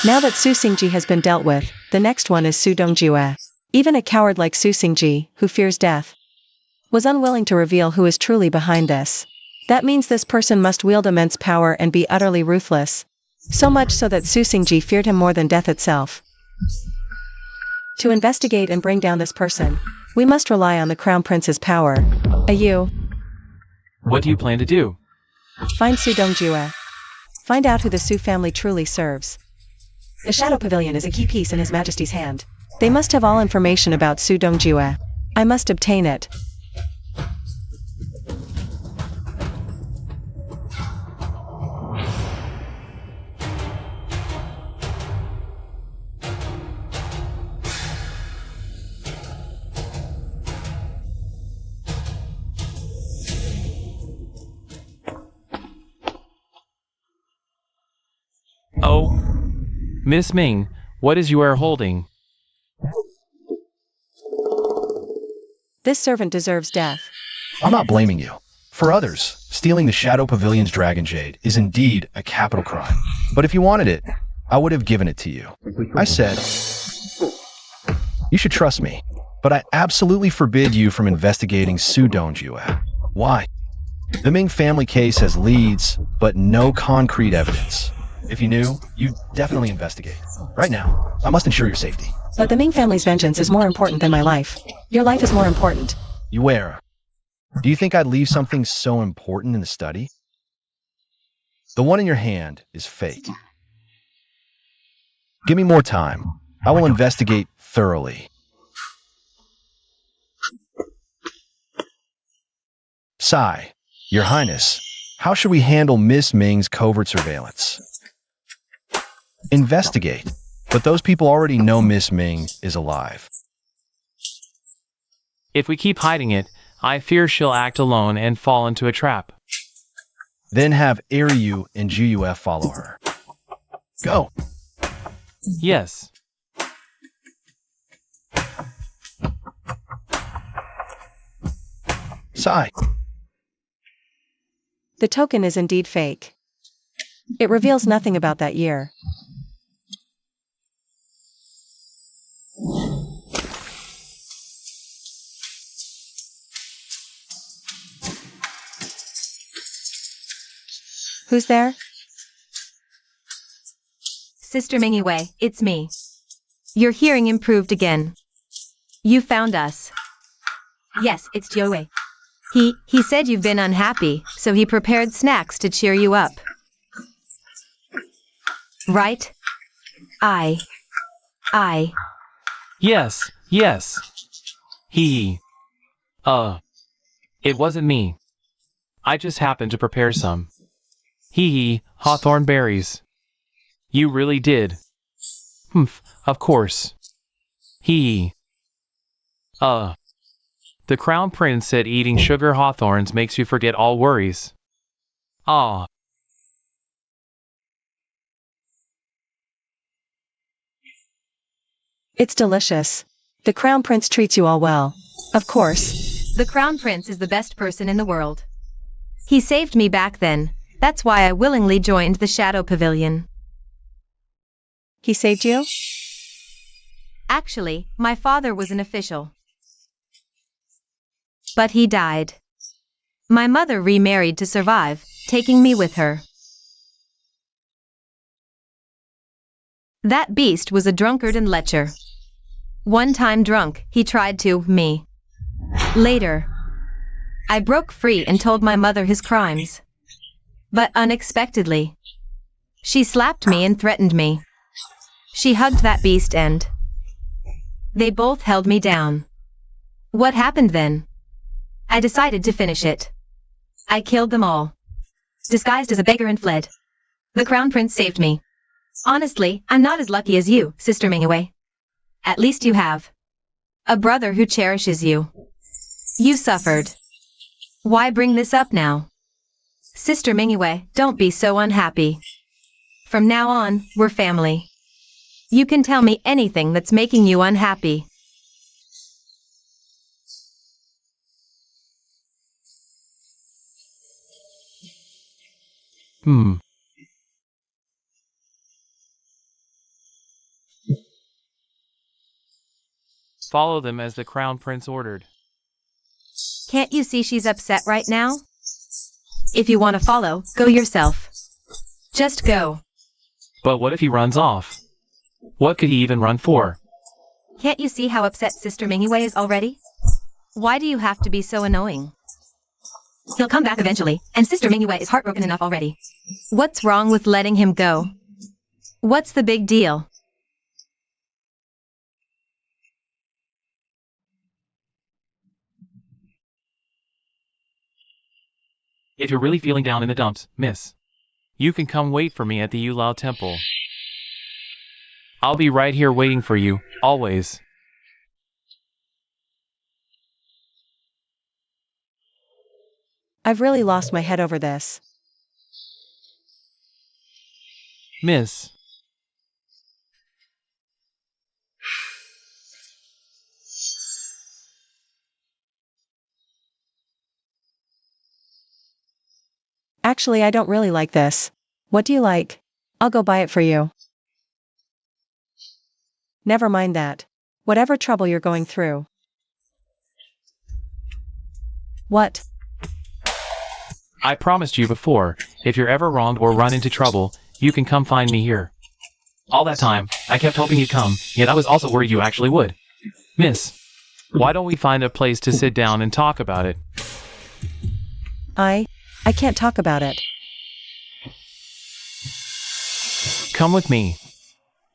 Now that Su Xingji has been dealt with, the next one is Su Dongjue. Even a coward like Su Xingji, who fears death, was unwilling to reveal who is truly behind this. That means this person must wield immense power and be utterly ruthless. So much so that Su Xingji feared him more than death itself. To investigate and bring down this person, we must rely on the Crown Prince's power. You. What do you plan to do? Find Su Dongjue. Find out who the Su family truly serves. The Shadow Pavilion is a key piece in His Majesty's hand. They must have all information about Su Dongjue. I must obtain it. Oh, Miss Ming, what is you are holding? This servant deserves death. I'm not blaming you. For others, stealing the Shadow Pavilion's Dragon Jade is indeed a capital crime. But if you wanted it, I would have given it to you. I said, you should trust me, but I absolutely forbid you from investigating Su Dongjue. Why? The Ming family case has leads, but no concrete evidence. If you knew, you'd definitely investigate. Right now, I must ensure your safety. But the Ming family's vengeance is more important than my life. Your life is more important. Yuera, do you think I'd leave something so important in the study? The one in your hand is fake. Give me more time. I will investigate thoroughly. Sigh. Your Highness, how should we handle Miss Ming's covert surveillance? Investigate. But those people already know Miss Ming is alive. If we keep hiding it, I fear she'll act alone and fall into a trap. Then have Ariu and GUF follow her. Go. Yes. Sigh. The token is indeed fake. It reveals nothing about that year. Who's there? Sister Mingyue, it's me. Your hearing improved again. You found us. Yes, it's Joey. He said you've been unhappy, so he prepared snacks to cheer you up. Right? I. Yes. He. It wasn't me. I just happened to prepare some. Hawthorn berries. You really did. Humph, of course. The Crown Prince said eating sugar hawthorns makes you forget all worries. Ah. It's delicious. The Crown Prince treats you all well. Of course. The Crown Prince is the best person in the world. He saved me back then. That's why I willingly joined the Shadow Pavilion. He saved you? Actually, my father was an official. But he died. My mother remarried to survive, taking me with her. That beast was a drunkard and lecher. One time drunk, he tried to me. Later, I broke free and told my mother his crimes. But unexpectedly, she slapped me and threatened me. She hugged that beast and they both held me down. What happened then? I decided to finish it. I killed them all, disguised as a beggar, and fled. The Crown Prince saved me. Honestly, I'm not as lucky as you, Sister Mingyue. At least you have a brother who cherishes you. You suffered. Why bring this up now? Sister Mingyue, don't be so unhappy. From now on, we're family. You can tell me anything that's making you unhappy. Follow them as the Crown Prince ordered. Can't you see she's upset right now? If you want to follow, go yourself. Just go. But what if he runs off? What could he even run for? Can't you see how upset Sister Mingyue is already? Why do you have to be so annoying? He'll come back eventually, and Sister Mingyue is heartbroken enough already. What's wrong with letting him go? What's the big deal? If you're really feeling down in the dumps, miss, you can come wait for me at the Yulao Temple. I'll be right here waiting for you, always. I've really lost my head over this. Miss. Actually, I don't really like this. What do you like? I'll go buy it for you. Never mind that. Whatever trouble you're going through. What? I promised you before, if you're ever wronged or run into trouble, you can come find me here. All that time, I kept hoping you'd come, yet I was also worried you actually would. Miss, why don't we find a place to sit down and talk about it? I can't talk about it. Come with me.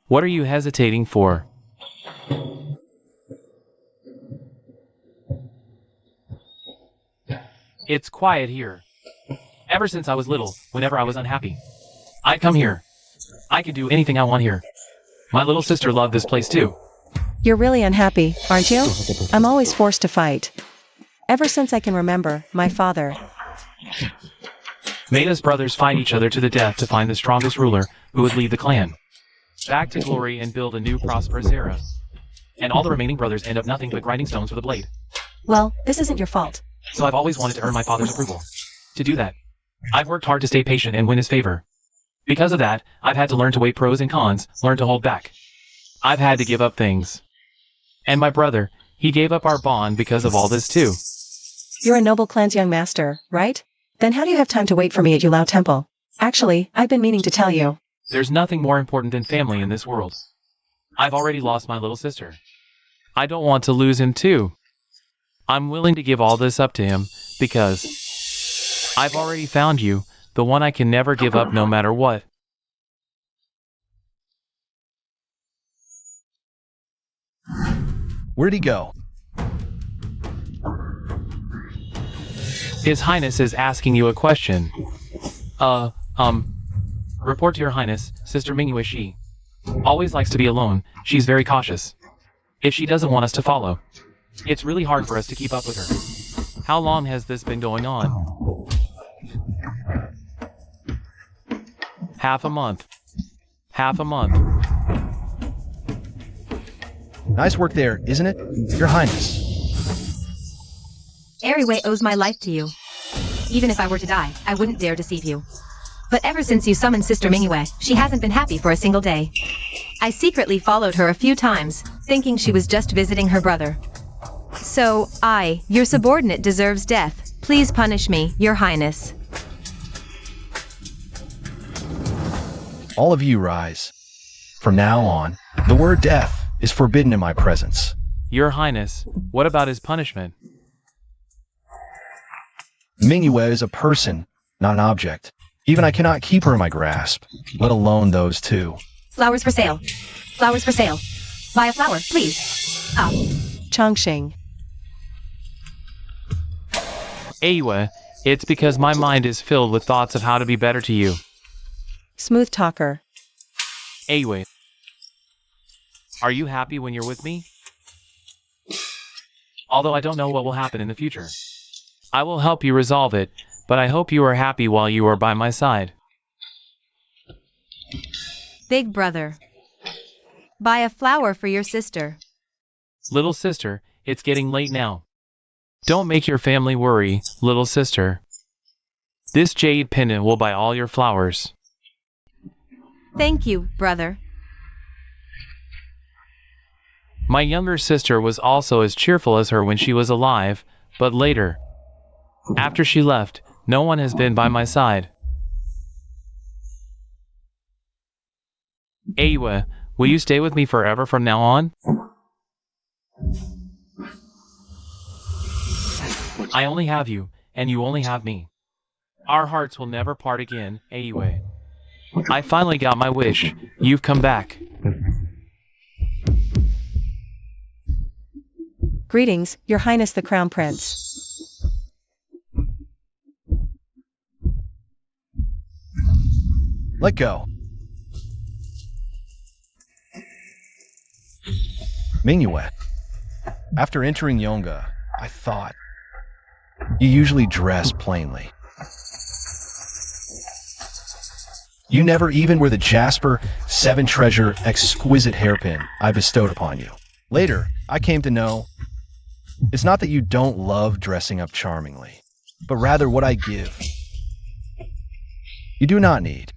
What are you hesitating for? It's quiet here. Ever since I was little, whenever I was unhappy, I'd come here. I could do anything I want here. My little sister loved this place too. You're really unhappy, aren't you? I'm always forced to fight. Ever since I can remember, my father made us brothers fight each other to the death to find the strongest ruler who would lead the clan back to glory and build a new prosperous era. And all the remaining brothers end up nothing but grinding stones with a blade. Well, this isn't your fault. So I've always wanted to earn my father's approval. To do that, I've worked hard to stay patient and win his favor. Because of that, I've had to learn to weigh pros and cons, learn to hold back. I've had to give up things. And my brother, he gave up our bond because of all this too. You're a noble clan's young master, right? Then how do you have time to wait for me at Yulao Temple? Actually, I've been meaning to tell you. There's nothing more important than family in this world. I've already lost my little sister. I don't want to lose him too. I'm willing to give all this up to him, because I've already found you, the one I can never give up no matter what. Where'd he go? His Highness is asking you a question. Report to your Highness, Sister Mingyue she always likes to be alone. She's very cautious. If she doesn't want us to follow, it's really hard for us to keep up with her. How long has this been going on? Half a month. Half a month. Nice work there, isn't it, Your Highness? Eriwei owes my life to you. Even if I were to die, I wouldn't dare deceive you. But ever since you summoned Sister Mingyue, she hasn't been happy for a single day. I secretly followed her a few times, thinking she was just visiting her brother. So, your subordinate deserves death. Please punish me, Your Highness. All of you rise. From now on, the word death is forbidden in my presence. Your Highness, what about his punishment? Mingyue is a person, not an object. Even I cannot keep her in my grasp, let alone those two. Flowers for sale. Flowers for sale. Buy a flower, please. Chongqing. Aiwe, it's because my mind is filled with thoughts of how to be better to you. Smooth talker. Aiwe, are you happy when you're with me? Although I don't know what will happen in the future. I will help you resolve it, but I hope you are happy while you are by my side. Big brother. Buy a flower for your sister. Little sister, it's getting late now. Don't make your family worry, little sister. This jade pendant will buy all your flowers. Thank you, brother. My younger sister was also as cheerful as her when she was alive, but later, after she left, no one has been by my side. Aiwe, will you stay with me forever from now on? I only have you, and you only have me. Our hearts will never part again, Aiwe. I finally got my wish. You've come back. Greetings, Your Highness the Crown Prince. Let go. Mingyue, after entering Yonga, I thought, you usually dress plainly. You never even wear the Jasper 7 treasure exquisite hairpin I bestowed upon you. Later, I came to know, it's not that you don't love dressing up charmingly, but rather what I give. You do not need.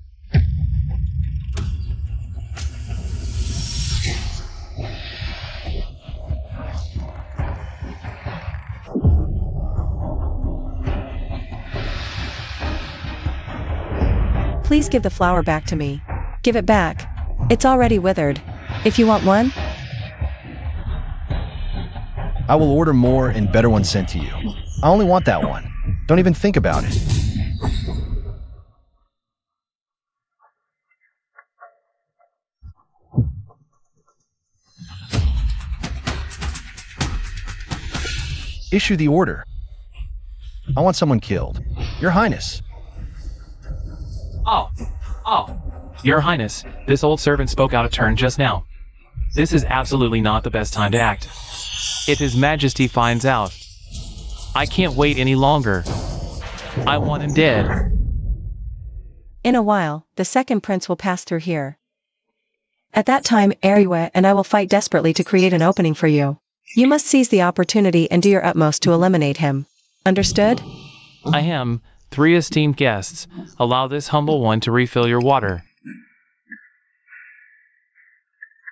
Please give the flower back to me. Give it back. It's already withered. If you want one, I will order more and better ones sent to you. I only want that one. Don't even think about it. Issue the order. I want someone killed. Your Highness. Oh, Your Highness, this old servant spoke out of turn just now. This is absolutely not the best time to act. If His Majesty finds out, I can't wait any longer. I want him dead. In a while, the second prince will pass through here. At that time, Eriwe and I will fight desperately to create an opening for you. You must seize the opportunity and do your utmost to eliminate him. Understood? I am. 3 esteemed guests, allow this humble one to refill your water.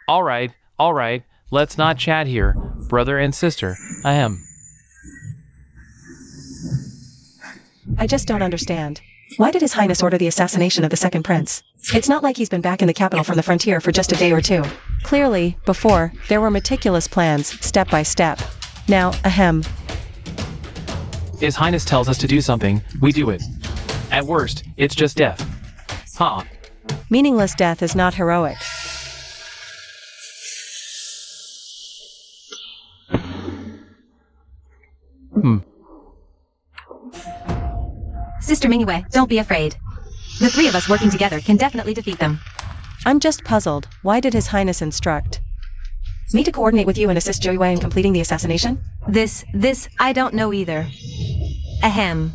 All right, let's not chat here, brother and sister. Ahem. I just don't understand. Why did His Highness order the assassination of the second prince? It's not like he's been back in the capital from the frontier for just a day or two. Clearly, before, there were meticulous plans, step by step. Now, ahem. His Highness tells us to do something, we do it. At worst, it's just death. Huh. Meaningless death is not heroic. Sister Mingyue, don't be afraid. The 3 of us working together can definitely defeat them. I'm just puzzled. Why did His Highness instruct me to coordinate with you and assist Joyue in completing the assassination? This, I don't know either. Ahem.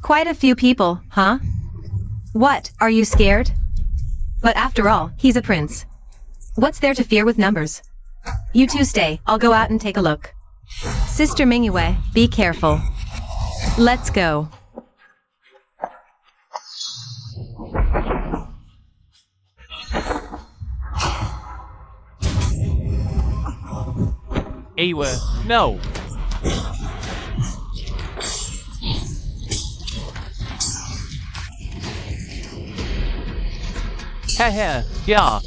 Quite a few people, huh? What, are you scared? But after all, he's a prince. What's there to fear with numbers? You 2 stay, I'll go out and take a look. Sister Mingyue, be careful. Let's go. Awa, no! Haha, yeah.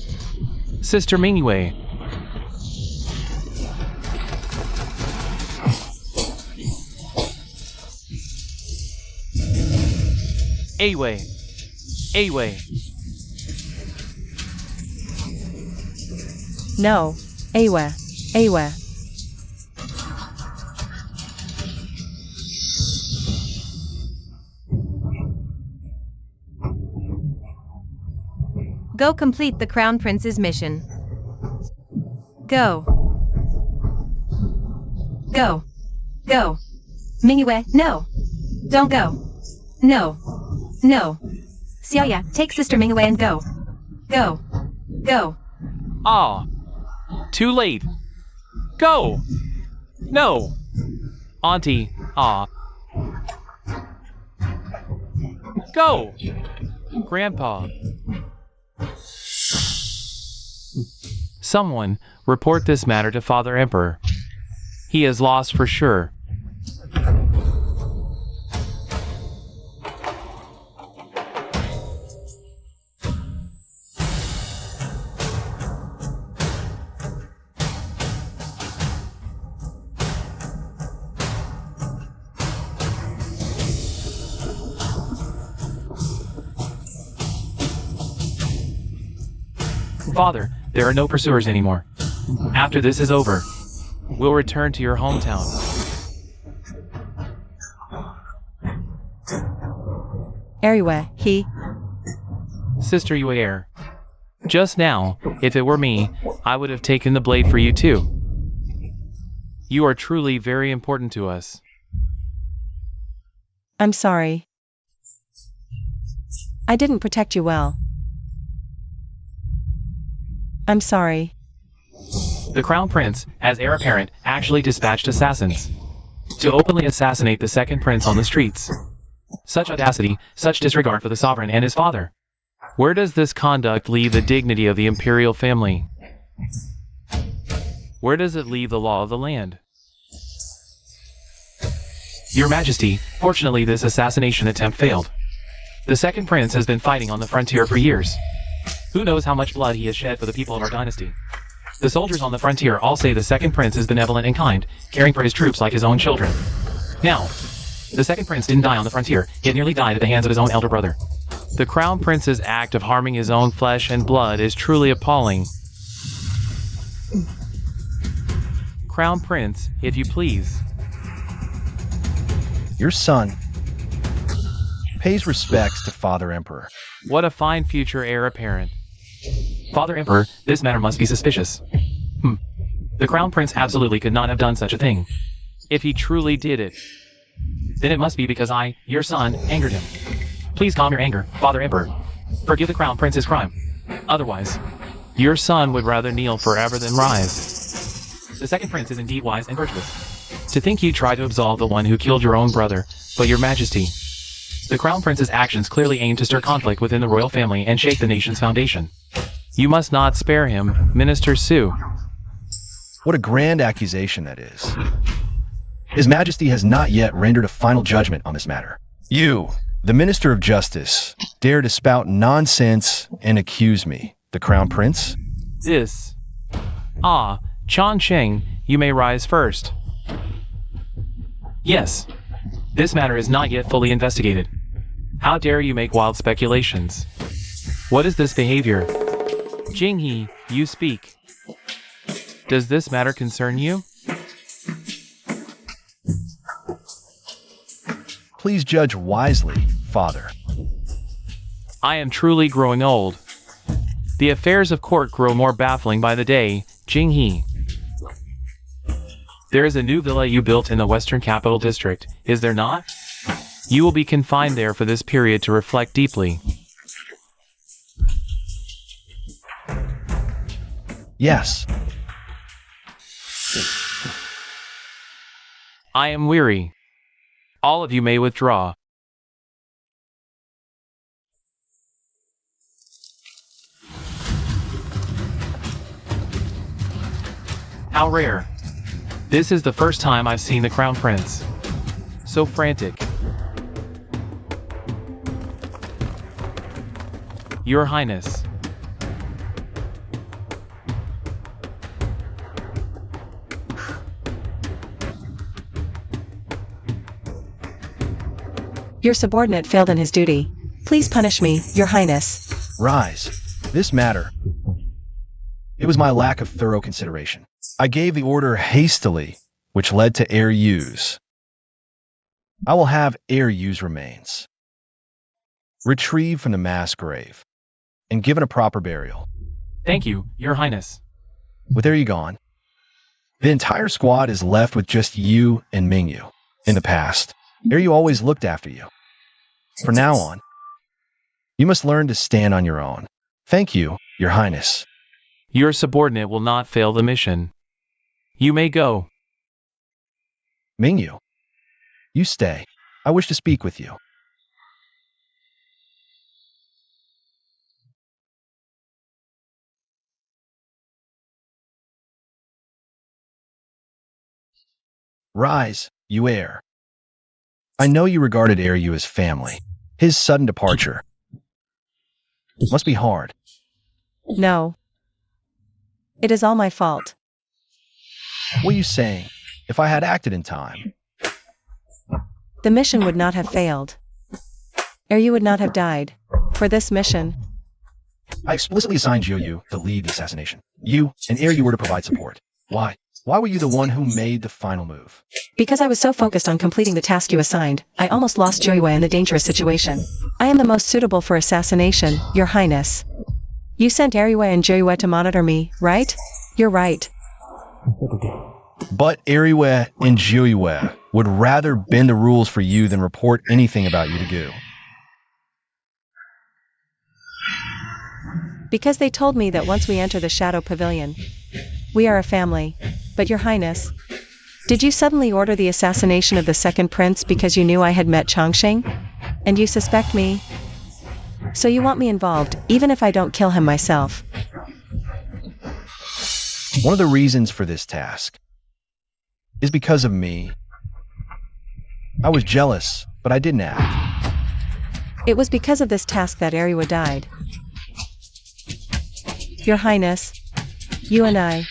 Sister Mingyue. Awa. No. Awa. Go complete the Crown Prince's mission. Go. Mingyue, no. Don't go. No. Xiaoya, take Sister Mingyue and go. Go. Ah. Too late. Go. No. Auntie, ah. Go. Grandpa. Someone, report this matter to Father Emperor. He is lost for sure. Father, there are no pursuers anymore. After this is over, we'll return to your hometown. Eriwe, Sister Yue, just now, if it were me, I would have taken the blade for you too. You are truly very important to us. I'm sorry. I didn't protect you well. I'm sorry. The Crown Prince, as heir apparent, actually dispatched assassins to openly assassinate the second prince on the streets. Such audacity, such disregard for the sovereign and his father. Where does this conduct leave the dignity of the imperial family? Where does it leave the law of the land? Your Majesty, fortunately this assassination attempt failed. The second prince has been fighting on the frontier for years. Who knows how much blood he has shed for the people of our dynasty. The soldiers on the frontier all say the second prince is benevolent and kind, caring for his troops like his own children. Now, the second prince didn't die on the frontier, it nearly died at the hands of his own elder brother. The Crown Prince's act of harming his own flesh and blood is truly appalling. Crown Prince, if you please. Your son pays respects to Father Emperor. What a fine future heir apparent. Father Emperor, this matter must be suspicious. The Crown Prince absolutely could not have done such a thing. If he truly did it, then it must be because I, your son, angered him. Please calm your anger, Father Emperor. Forgive the Crown Prince's crime. Otherwise, your son would rather kneel forever than rise. The second prince is indeed wise and virtuous. To think you try to absolve the one who killed your own brother, but your majesty. The Crown Prince's actions clearly aim to stir conflict within the royal family and shake the nation's foundation. You must not spare him, Minister Su. What a grand accusation that is. His Majesty has not yet rendered a final judgment on this matter. You, the Minister of Justice, dare to spout nonsense and accuse me, the Crown Prince? This. Chan Cheng, you may rise first. Yes. This matter is not yet fully investigated. How dare you make wild speculations? What is this behavior? Jinghe, you speak. Does this matter concern you? Please judge wisely, Father. I am truly growing old. The affairs of court grow more baffling by the day, Jinghe. There is a new villa you built in the Western Capital District, is there not? You will be confined there for this period to reflect deeply. Yes. I am weary. All of you may withdraw. How rare. This is the first time I've seen the Crown Prince. So frantic. Your Highness. Your subordinate failed in his duty. Please punish me, Your Highness. Rise. This matter. It was my lack of thorough consideration. I gave the order hastily, which led to heir use. I will have heir use remains retrieved from the mass grave and given a proper burial. Thank you, Your Highness. With heir you gone, the entire squad is left with just you and Mingyu. In the past, heir you always looked after you. From now on, you must learn to stand on your own. Thank you, Your Highness. Your subordinate will not fail the mission. You may go. Mingyu, you stay. I wish to speak with you. Rise, you heir. I know you regarded heir you as family. His sudden departure must be hard. No. It is all my fault. What are you saying? If I had acted in time, The mission would not have failed. Or you would not have died. For this mission, I explicitly assigned Jiu to lead the assassination. You and heir you were to provide support. Why? Why were you the one who made the final move? because I was so focused on completing the task you assigned, I almost lost Joyue in the dangerous situation. I am the most suitable for assassination, Your Highness. You sent Ariwe and Joyue to monitor me, right? You're right. But Ariwe and Jiu would rather bend the rules for you than report anything about you to Gu. Because they told me that once we enter the Shadow Pavilion, we are a family. But Your Highness, did you suddenly order the assassination of the second prince because you knew I had met Chongqing? And you suspect me? So you want me involved, even if I don't kill him myself. One of the reasons for this task is because of me. I was jealous, but I didn't act. It was because of this task that Ariwa died. Your Highness, you and I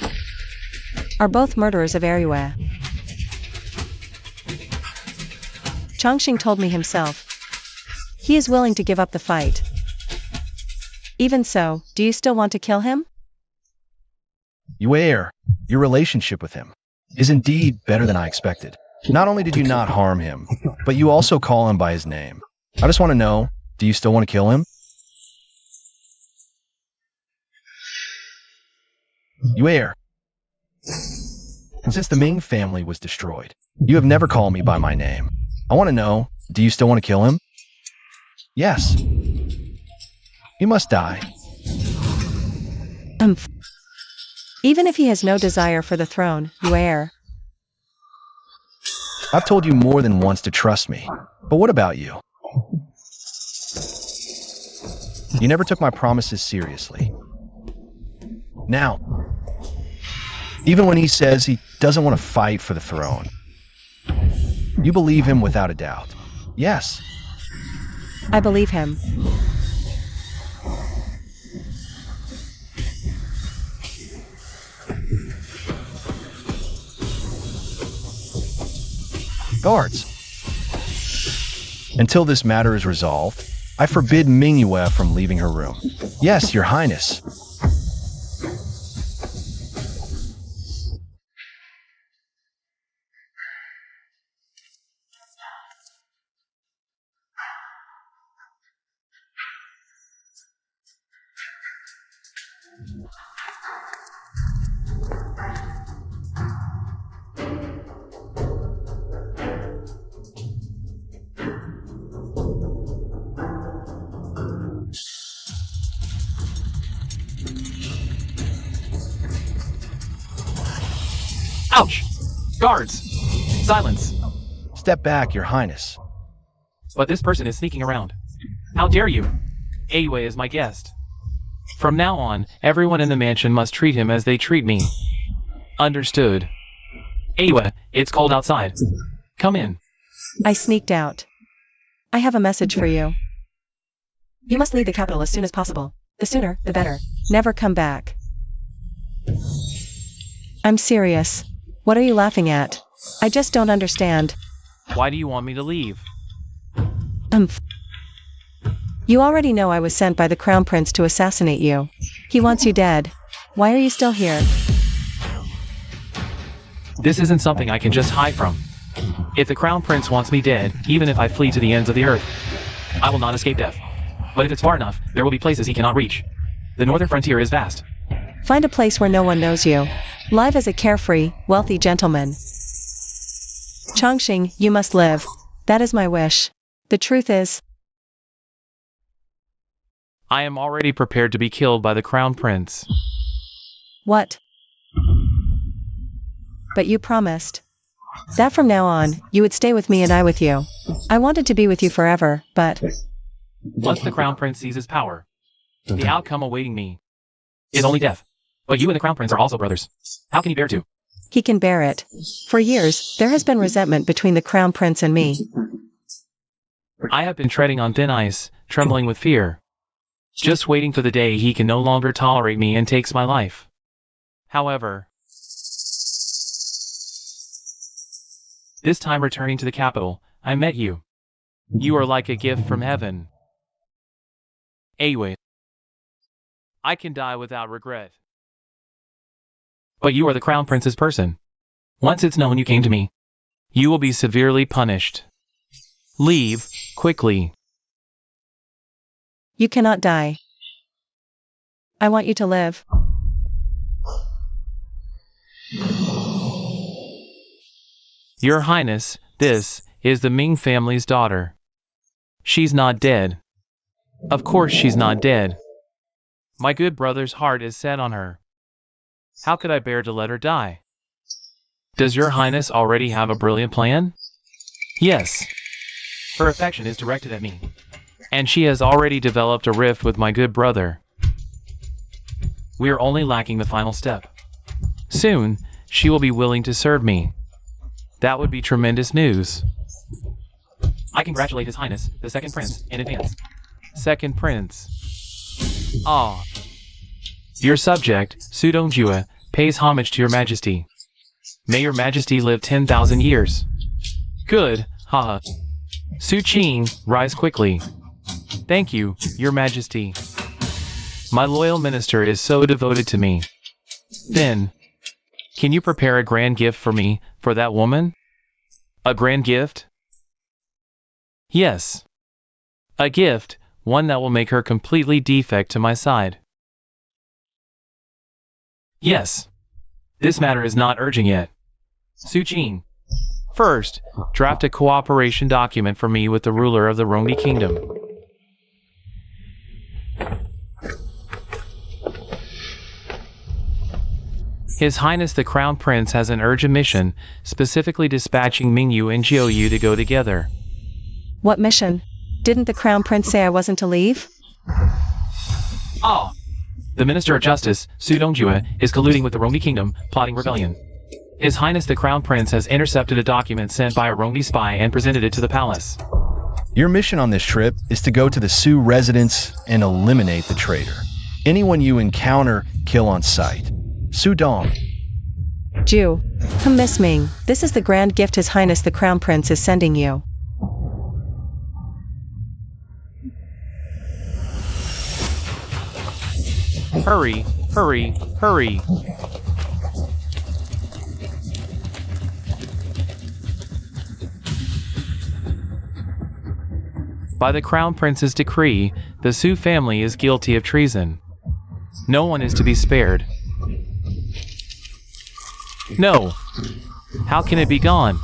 are both murderers of Ariwa. Chongqing told me himself. He is willing to give up the fight. Even so, do you still want to kill him? Your relationship with him is indeed better than I expected. Not only did you not harm him, but you also call him by his name. I just want to know, do you still want to kill him? You err. Since the Ming family was destroyed, you have never called me by my name. I want to know, do you still want to kill him? Yes. He must die. Even if he has no desire for the throne, you err. I've told you more than once to trust me, but what about you? You never took my promises seriously. Now, even when he says he doesn't want to fight for the throne, you believe him without a doubt. Yes. I believe him. Guards. Until this matter is resolved, I forbid Mingyue from leaving her room. Yes, Your Highness. Ouch! Guards! Silence! Step back, Your Highness. But this person is sneaking around. How dare you? Aiyue is my guest. From now on, everyone in the mansion must treat him as they treat me. Understood. Aiyue, it's cold outside. Come in. I sneaked out. I have a message for you. You must leave the capital as soon as possible. The sooner, the better. Never come back. I'm serious. What are you laughing at? I just don't understand. Why do you want me to leave? You already know I was sent by the Crown Prince to assassinate you. He wants you dead. Why are you still here? This isn't something I can just hide from. If the Crown Prince wants me dead, even if I flee to the ends of the earth, I will not escape death. But if it's far enough, there will be places he cannot reach. The northern frontier is vast. Find a place where no one knows you. Live as a carefree, wealthy gentleman. Chongqing, you must live. That is my wish. The truth is, I am already prepared to be killed by the Crown Prince. what? But you promised. That from now on, you would stay with me and I with you. I wanted to be with you forever, but Once the Crown Prince seizes power, the outcome awaiting me is only death. But you and the Crown Prince are also brothers. How can you bear to? he can bear it. For years, there has been resentment between the Crown Prince and me. I have been treading on thin ice, trembling with fear. Just waiting for the day he can no longer tolerate me and takes my life. However, this time returning to the capital, I met you. You are like a gift from heaven. Aiyue, I can die without regret. But you are the Crown Prince's person. Once it's known you came to me, you will be severely punished. Leave, quickly. You cannot die. I want you to live. Your Highness, this is the Ming family's daughter. She's not dead. Of course she's not dead. My good brother's heart is set on her. How could I bear to let her die? Does Your Highness already have a brilliant plan? Yes. Her affection is directed at me, and she has already developed a rift with my good brother. We are only lacking the final step. Soon, she will be willing to serve me. That would be tremendous news. I congratulate His Highness, the Second Prince, in advance. Second Prince. Ah. Your subject, Sudongjue, pays homage to Your Majesty. May Your Majesty live 10,000 years. Good, haha. Su Qing, rise quickly. Thank you, Your Majesty. My loyal minister is so devoted to me. Then, can you prepare a grand gift for me, for that woman? A grand gift? Yes. A gift, one that will make her completely defect to my side. Yes. This matter is not urgent yet. Su-Jin, first, draft a cooperation document for me with the ruler of the Rongbi Kingdom. His Highness the Crown Prince has an urgent mission, specifically dispatching Mingyu and Jiuyu to go together. What mission? Didn't the Crown Prince say I wasn't to leave? Ah! The Minister of Justice, Su Dongjue, is colluding with the Rongbi Kingdom, plotting rebellion. His Highness the Crown Prince has intercepted a document sent by a Rongbi spy and presented it to the palace. Your mission on this trip is to go to the Su residence and eliminate the traitor. Anyone you encounter, kill on sight. Su Dong. Ju, Miss Ming, this is the grand gift His Highness the Crown Prince is sending you. Hurry, hurry, hurry. By the Crown Prince's decree, the Su family is guilty of treason. No one is to be spared. No. How can it be gone?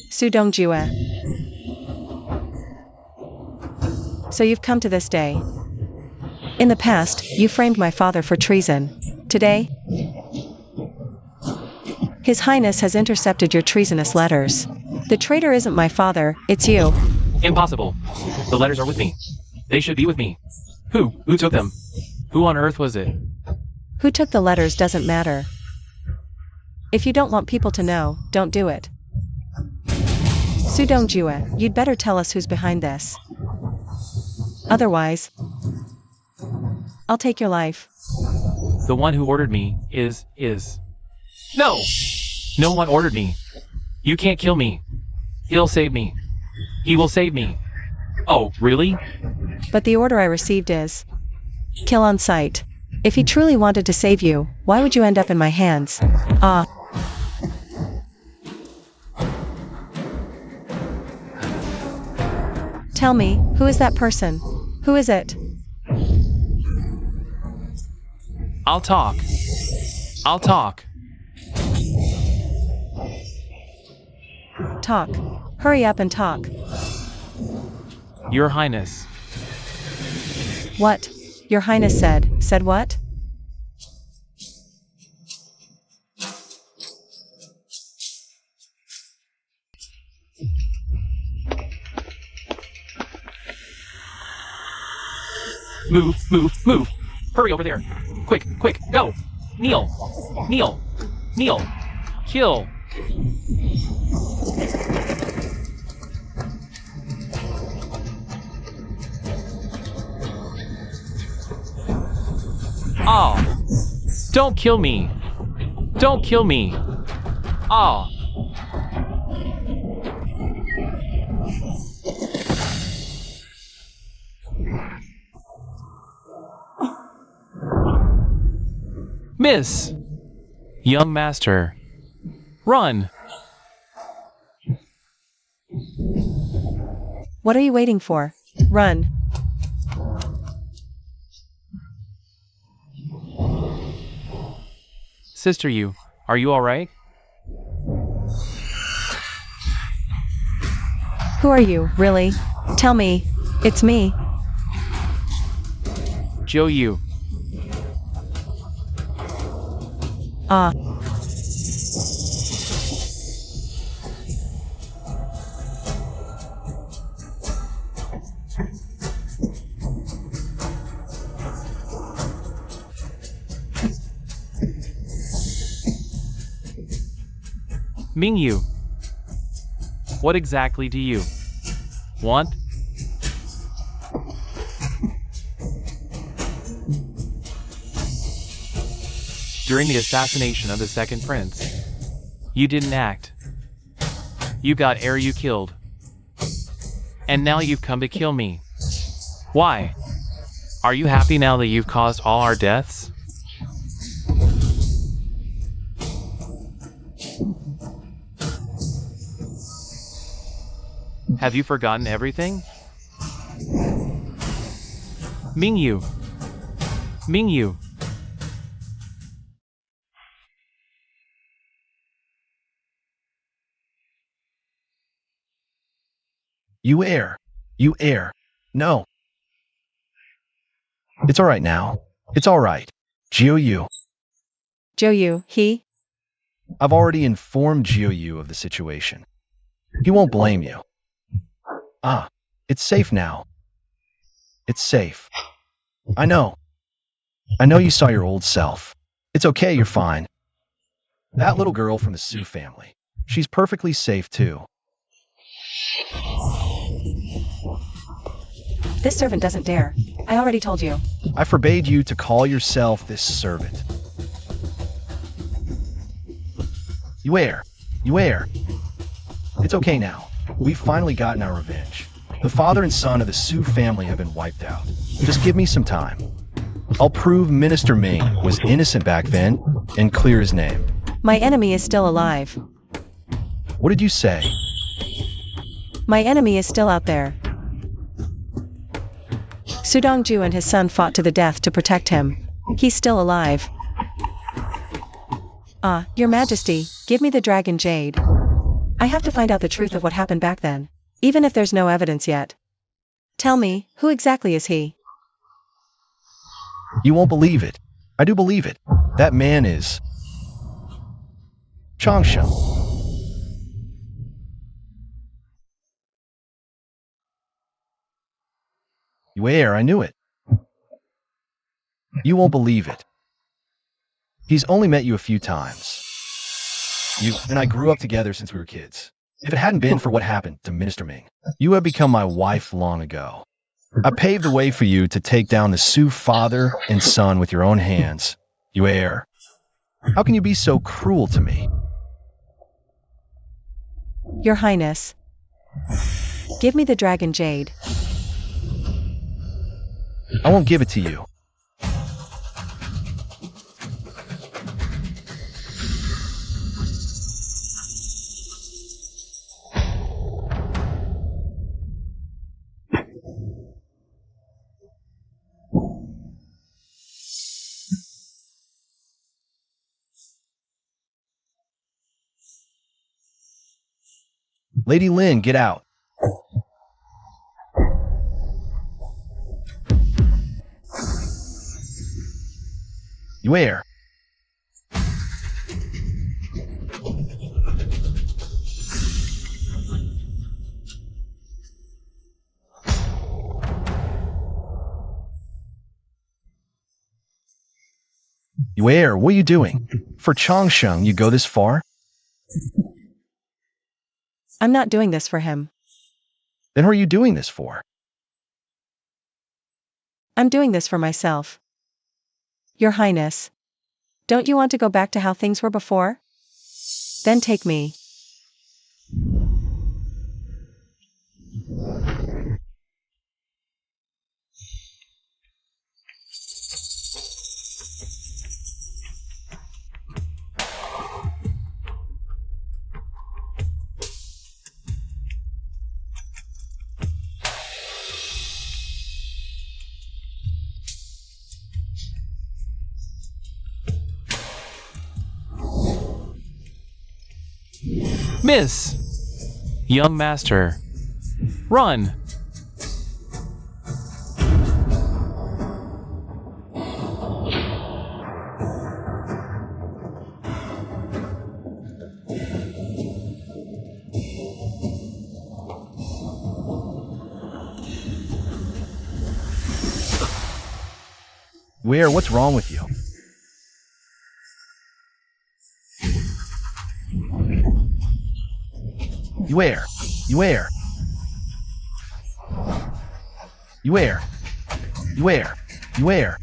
Su Dongjue. So you've come to this day. In the past, you framed my father for treason. Today, His Highness has intercepted your treasonous letters. The traitor isn't my father, it's you. Impossible. The letters are with me. They should be with me. Who took them? Who on earth was it? Who took the letters doesn't matter. If you don't want people to know, don't do it. Su Dongjue, you'd better tell us who's behind this. Otherwise, I'll take your life. The one who ordered me is. No! No one ordered me. You can't kill me. He'll save me. He will save me. Oh, really? But the order I received is kill on sight. If he truly wanted to save you, why would you end up in my hands? Tell me, who is that person? Who is it? I'll talk. Talk. Hurry up and talk. Your Highness. What? Your Highness said. Said what? Move. Hurry over there. Quick, go. Kneel. Kill. Ah! Don't kill me. Ah! Miss! Young master. Run! What are you waiting for? Run. Sister Yu, are you alright? Who are you, really? Tell me. It's me. Jiuyu. Mingyu. What exactly do you want? During the assassination of the second prince, you didn't act. You got you killed. And now you've come to kill me. Why? Are you happy now that you've caused all our deaths? Have you forgotten everything? Mingyu. Mingyu. You err. You err. No. It's all right now. It's all right. Jiu-Yu. Jiu-Yu, he? I've already informed Jiu-Yu of the situation. He won't blame you. Ah, it's safe now. It's safe. I know. I know you saw your old self. It's okay, you're fine. That little girl from the Su family. She's perfectly safe too. This servant doesn't dare. I already told you. I forbade you to call yourself this servant. You err. You err. It's okay now. We've finally gotten our revenge. The father and son of the Su family have been wiped out. Just give me some time. I'll prove Minister Ming was innocent back then and clear his name. My enemy is still alive. What did you say? My enemy is still out there. Su Dongju and his son fought to the death to protect him. He's still alive. Your Majesty, give me the dragon jade. I have to find out the truth of what happened back then, even if there's no evidence yet. Tell me, who exactly is he? You won't believe it. I do believe it. That man is Changsha. You err, I knew it. You won't believe it. He's only met you a few times. You and I grew up together since we were kids. If it hadn't been for what happened to Minister Ming, you had become my wife long ago. I paved the way for you to take down the Su father and son with your own hands. You err. How can you be so cruel to me? Your Highness. Give me the dragon jade. I won't give it to you. Lady Lin, get out. You err. You err. What are you doing? For Changsheng, you go this far? I'm not doing this for him. Then who are you doing this for? I'm doing this for myself. Your Highness. Don't you want to go back to how things were before? Then take me. Miss! Young master. Run! Where? What's wrong with you? You err. You err. You err. You err. You err.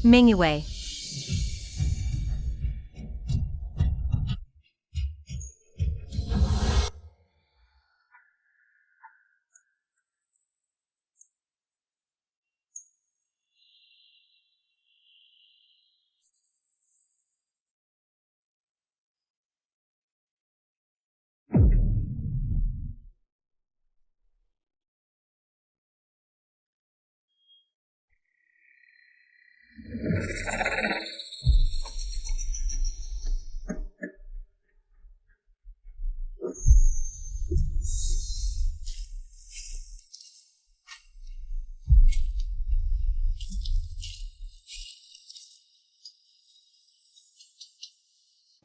Mingyue.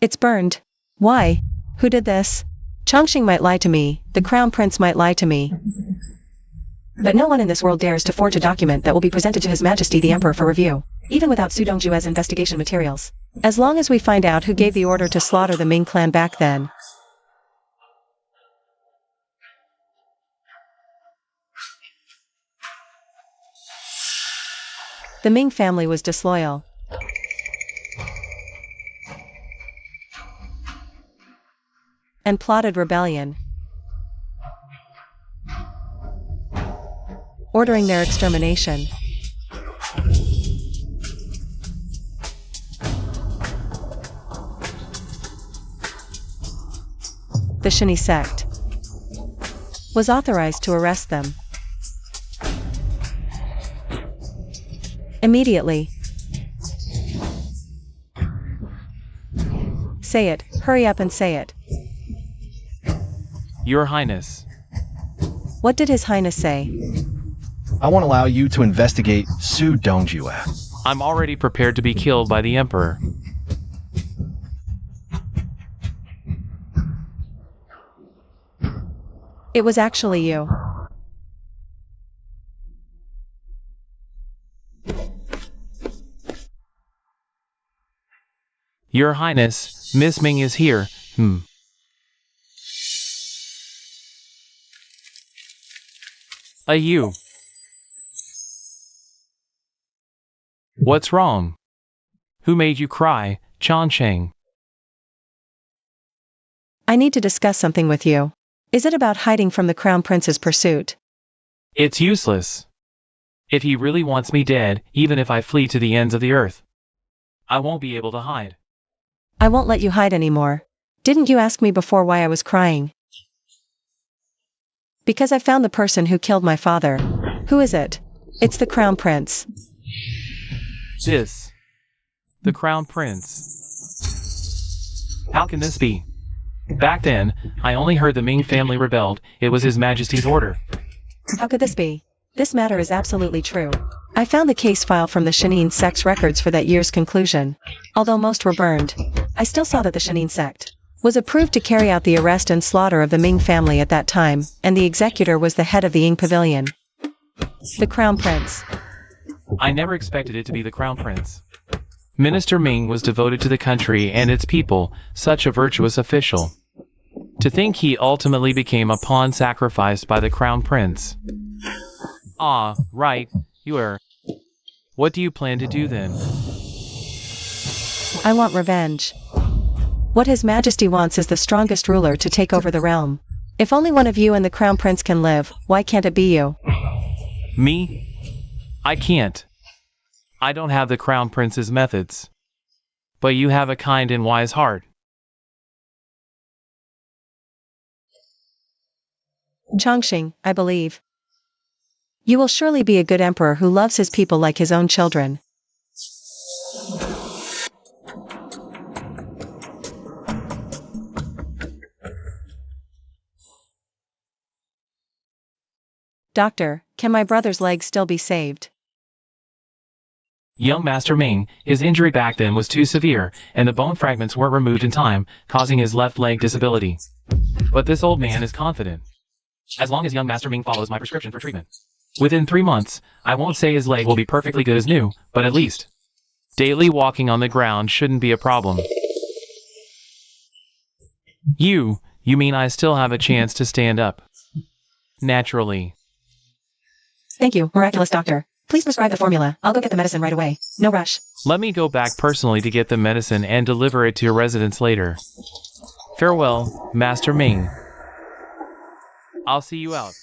It's burned. Why? Who did this? Chongqing might lie to me, the Crown Prince might lie to me. But no one in this world dares to forge a document that will be presented to His Majesty the Emperor for review, even without Su Dongjue's investigation materials. As long as we find out who gave the order to slaughter the Ming clan back then. The Ming family was disloyal. And plotted rebellion, ordering their extermination. The Shini sect was authorized to arrest them immediately. Say it, hurry up and say it. Your Highness. What did His Highness say? I won't allow you to investigate Su Dongjue. I'm already prepared to be killed by the Emperor. It was actually you. Your Highness, Miss Ming is here. You. What's wrong? Who made you cry, Chongqing? I need to discuss something with you. Is it about hiding from the Crown Prince's pursuit? It's useless. If he really wants me dead, even if I flee to the ends of the earth, I won't be able to hide. I won't let you hide anymore. Didn't you ask me before why I was crying? Because I found the person who killed my father. Who is it? It's the Crown Prince. The Crown Prince. How can this be? Back then, I only heard the Ming family rebelled. It was His Majesty's order. How could this be? This matter is absolutely true. I found the case file from the Shinin sect's records for that year's conclusion. Although most were burned, I still saw that the Shinin sect was approved to carry out the arrest and slaughter of the Ming family at that time, and the executor was the head of the Ying Pavilion. The Crown Prince. I never expected it to be the Crown Prince. Minister Ming was devoted to the country and its people, such a virtuous official. To think he ultimately became a pawn sacrificed by the Crown Prince. Ah, right, you are. What do you plan to do then? I want revenge. What His Majesty wants is the strongest ruler to take over the realm. If only one of you and the Crown Prince can live, why can't it be you? Me? I can't. I don't have the Crown Prince's methods. But you have a kind and wise heart. Chongqing, I believe. You will surely be a good emperor who loves his people like his own children. Doctor, can my brother's leg still be saved? Young Master Ming, his injury back then was too severe, and the bone fragments weren't removed in time, causing his left leg disability. But this old man is confident. As long as young Master Ming follows my prescription for treatment. Within 3 months, I won't say his leg will be perfectly good as new, but at least daily walking on the ground shouldn't be a problem. You mean I still have a chance to stand up? Naturally. Thank you, miraculous doctor. Please prescribe the formula. I'll go get the medicine right away. No rush. Let me go back personally to get the medicine and deliver it to your residence later. Farewell, Master Ming. I'll see you out.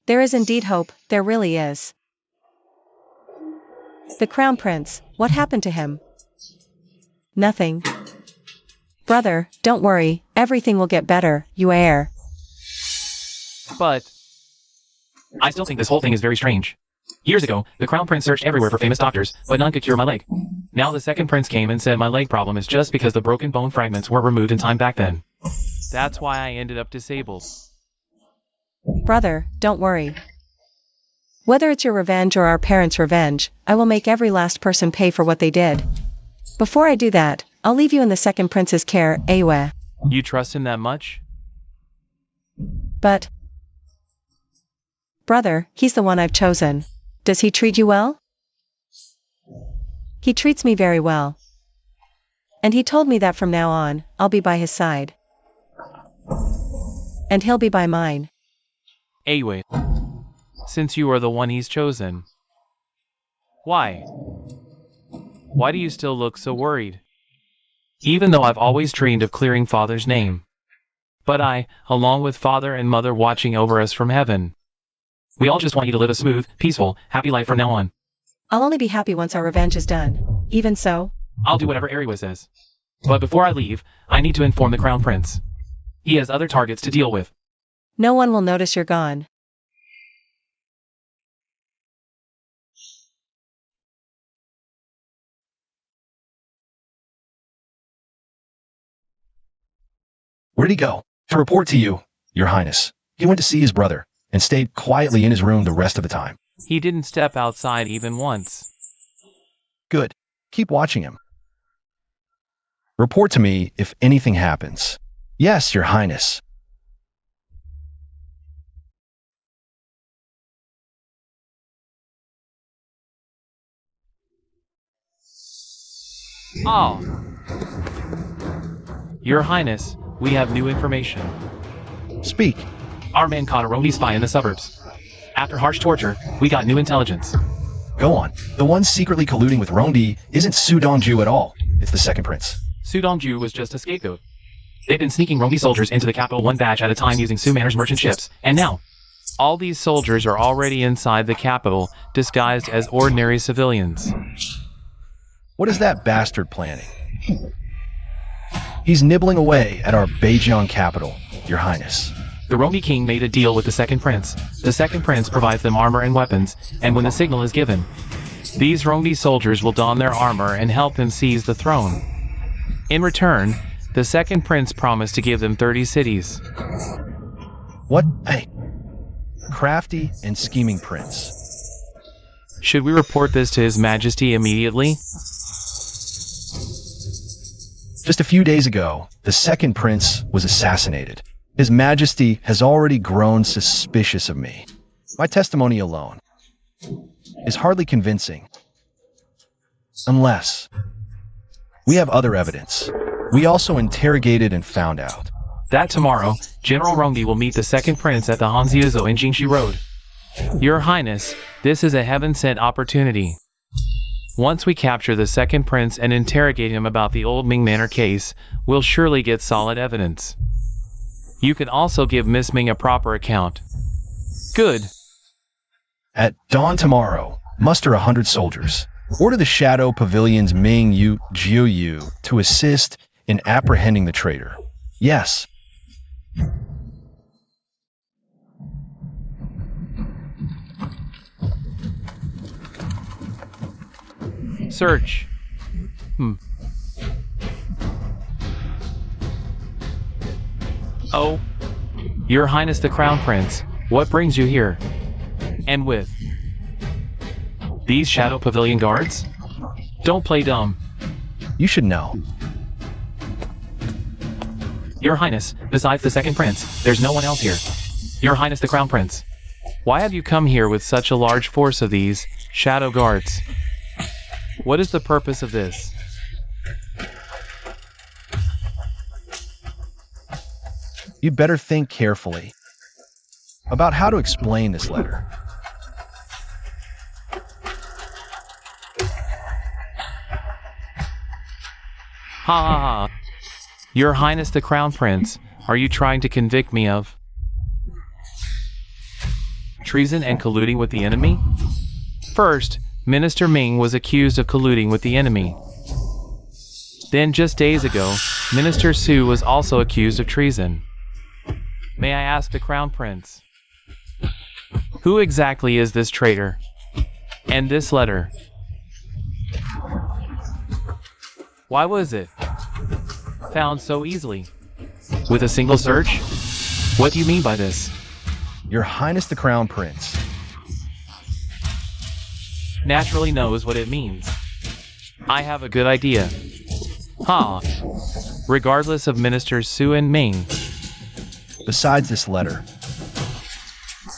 There is indeed hope, there really is. The Crown Prince, what happened to him? Nothing. Brother, don't worry, everything will get better, you heir. But I still think this whole thing is very strange. Years ago, the Crown Prince searched everywhere for famous doctors, but none could cure my leg. Now the second prince came and said my leg problem is just because the broken bone fragments weren't removed in time back then. That's why I ended up disabled. Brother, don't worry. Whether it's your revenge or our parents' revenge, I will make every last person pay for what they did. Before I do that, I'll leave you in the second prince's care, Awe. You trust him that much? But... brother, he's the one I've chosen. Does he treat you well? He treats me very well. And he told me that from now on, I'll be by his side. And he'll be by mine. Awe, since you are the one he's chosen. Why? Why do you still look so worried? Even though I've always dreamed of clearing Father's name. But I, along with Father and Mother watching over us from heaven. We all just want you to live a smooth, peaceful, happy life from now on. I'll only be happy once our revenge is done. Even so, I'll do whatever Ariwa says. But before I leave, I need to inform the Crown Prince. He has other targets to deal with. no one will notice you're gone. Where'd he go? To report to you, Your Highness. He went to see his brother and stayed quietly in his room the rest of the time. He didn't step outside even once. Good. Keep watching him. Report to me if anything happens. Yes, Your Highness. Oh. Your Highness, we have new information. Speak. Our man caught a Romi spy in the suburbs. After harsh torture, we got new intelligence. Go on. The one secretly colluding with Rongdi isn't Su Dongju at all. It's the second prince. Su Dongju was just a scapegoat. They've been sneaking Romi soldiers into the capital one batch at a time using Su Manor's merchant ships, and now, all these soldiers are already inside the capital, disguised as ordinary civilians. What is that bastard planning? He's nibbling away at our Beijiang capital, Your Highness. The Romi king made a deal with the second prince. The second prince provides them armor and weapons, and when the signal is given, these Romi soldiers will don their armor and help them seize the throne. In return, the second prince promised to give them 30 cities. What a crafty and scheming prince. Should we report this to His Majesty immediately? Just a few days ago, the second prince was assassinated. His Majesty has already grown suspicious of me. My testimony alone is hardly convincing. Unless we have other evidence. We also interrogated and found out That tomorrow, General Rongdi will meet the second prince at the Hanziuzo in Jingxi Road. Your Highness, this is a heaven-sent opportunity. Once we capture the second prince and interrogate him about the old Ming Manor case, we'll surely get solid evidence. You can also give Miss Ming a proper account. Good. At dawn tomorrow, muster 100 soldiers. Order the Shadow Pavilion's Ming Yu Jiu Yu to assist in apprehending the traitor. Yes. Search. Oh. Your Highness the Crown Prince, what brings you here? And with these Shadow Pavilion guards? Don't play dumb. You should know. Your Highness, besides the second prince, there's no one else here. Your Highness the Crown Prince. Why have you come here with such a large force of these shadow guards? What is the purpose of this? You'd better think carefully about how to explain this letter. Ha ha ha. Your Highness the Crown Prince, are you trying to convict me of treason and colluding with the enemy? First, Minister Ming was accused of colluding with the enemy. Then just days ago, Minister Su was also accused of treason. May I ask the Crown Prince, who exactly is this traitor? And this letter? Why was it found so easily? With a single search? What do you mean by this? Your Highness the Crown Prince, naturally knows what it means. I have a good idea. Ha! Regardless of Ministers Su and Ming. Besides this letter,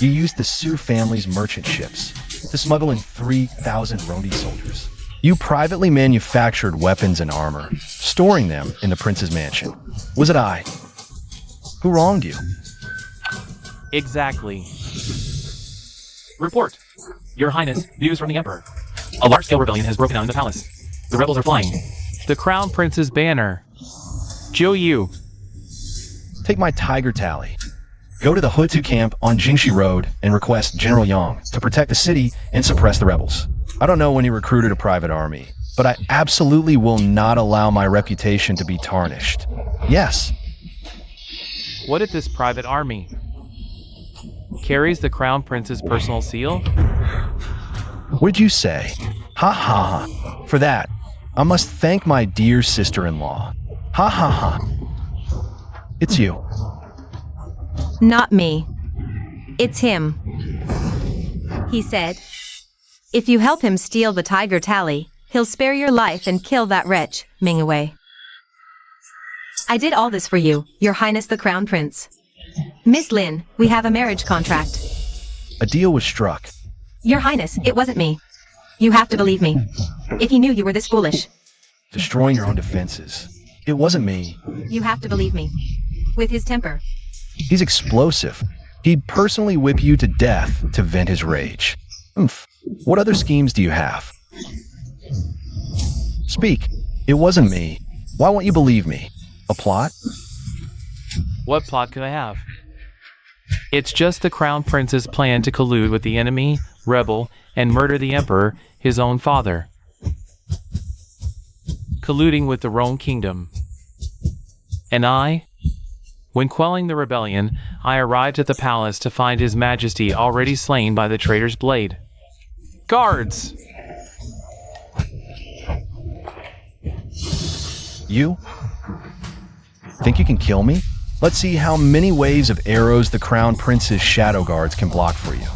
you used the Su family's merchant ships to smuggle in 3,000 Rondi soldiers. You privately manufactured weapons and armor, storing them in the prince's mansion. Was it I who wronged you? Exactly. Report. Your Highness, news from the Emperor. A large-scale rebellion has broken out in the palace. The rebels are flying. The Crown Prince's banner. Zhou Yu. Take my tiger tally. Go to the Hutu camp on Jingxi Road and request General Yang to protect the city and suppress the rebels. I don't know when he recruited a private army, but I absolutely will not allow my reputation to be tarnished. Yes. What if this private army carries the Crown Prince's personal seal? What'd you say? Ha ha ha. For that, I must thank my dear sister-in-law. Ha ha ha. It's you. Not me. It's him. He said, if you help him steal the tiger tally, he'll spare your life and kill that wretch, Mingwei. I did all this for you, Your Highness the Crown Prince. Miss Lin, we have a marriage contract. A deal was struck. Your Highness, it wasn't me. You have to believe me. If he knew you were this foolish. Destroying your own defenses. It wasn't me. You have to believe me. With his temper. He's explosive. He'd personally whip you to death to vent his rage. Oomph. What other schemes do you have? Speak. It wasn't me. Why won't you believe me? A plot? What plot could I have? It's just the Crown Prince's plan to collude with the enemy, rebel, and murder the Emperor, his own father. Colluding with the Rome Kingdom. And when quelling the rebellion, I arrived at the palace to find His Majesty already slain by the traitor's blade. Guards! You? Think you can kill me? Let's see how many waves of arrows the Crown Prince's shadow guards can block for you.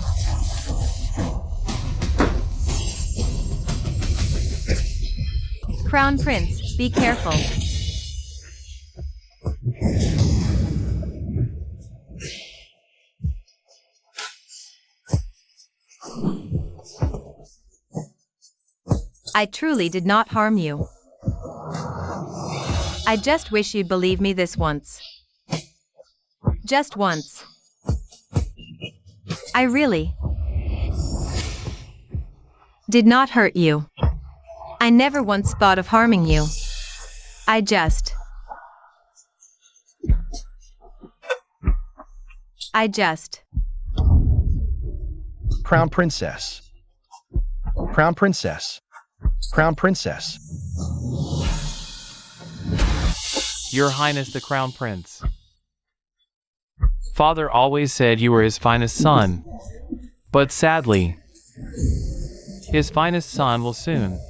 Crown Prince, be careful. I truly did not harm you. I just wish you'd believe me this once. Just once. I really did not hurt you. I never once thought of harming you. I just Crown Princess. Crown Princess. Crown Princess. Your Highness the Crown Prince. Father always said you were his finest son. But sadly, his finest son will soon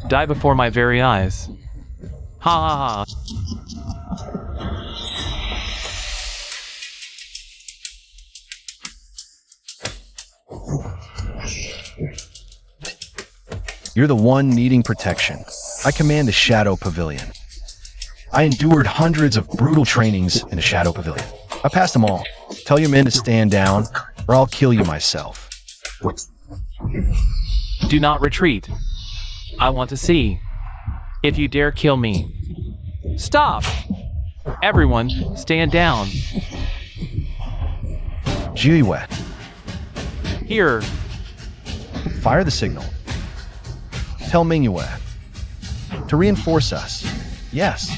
die before my very eyes. Ha ha ha. You're the one needing protection. I command the Shadow Pavilion. I endured hundreds of brutal trainings in the Shadow Pavilion. I passed them all. Tell your men to stand down, or I'll kill you myself. Do not retreat. I want to see. If you dare kill me. Stop! Everyone, stand down. Jiuwei, Here. fire the signal. Tell Mingyue to reinforce us. Yes.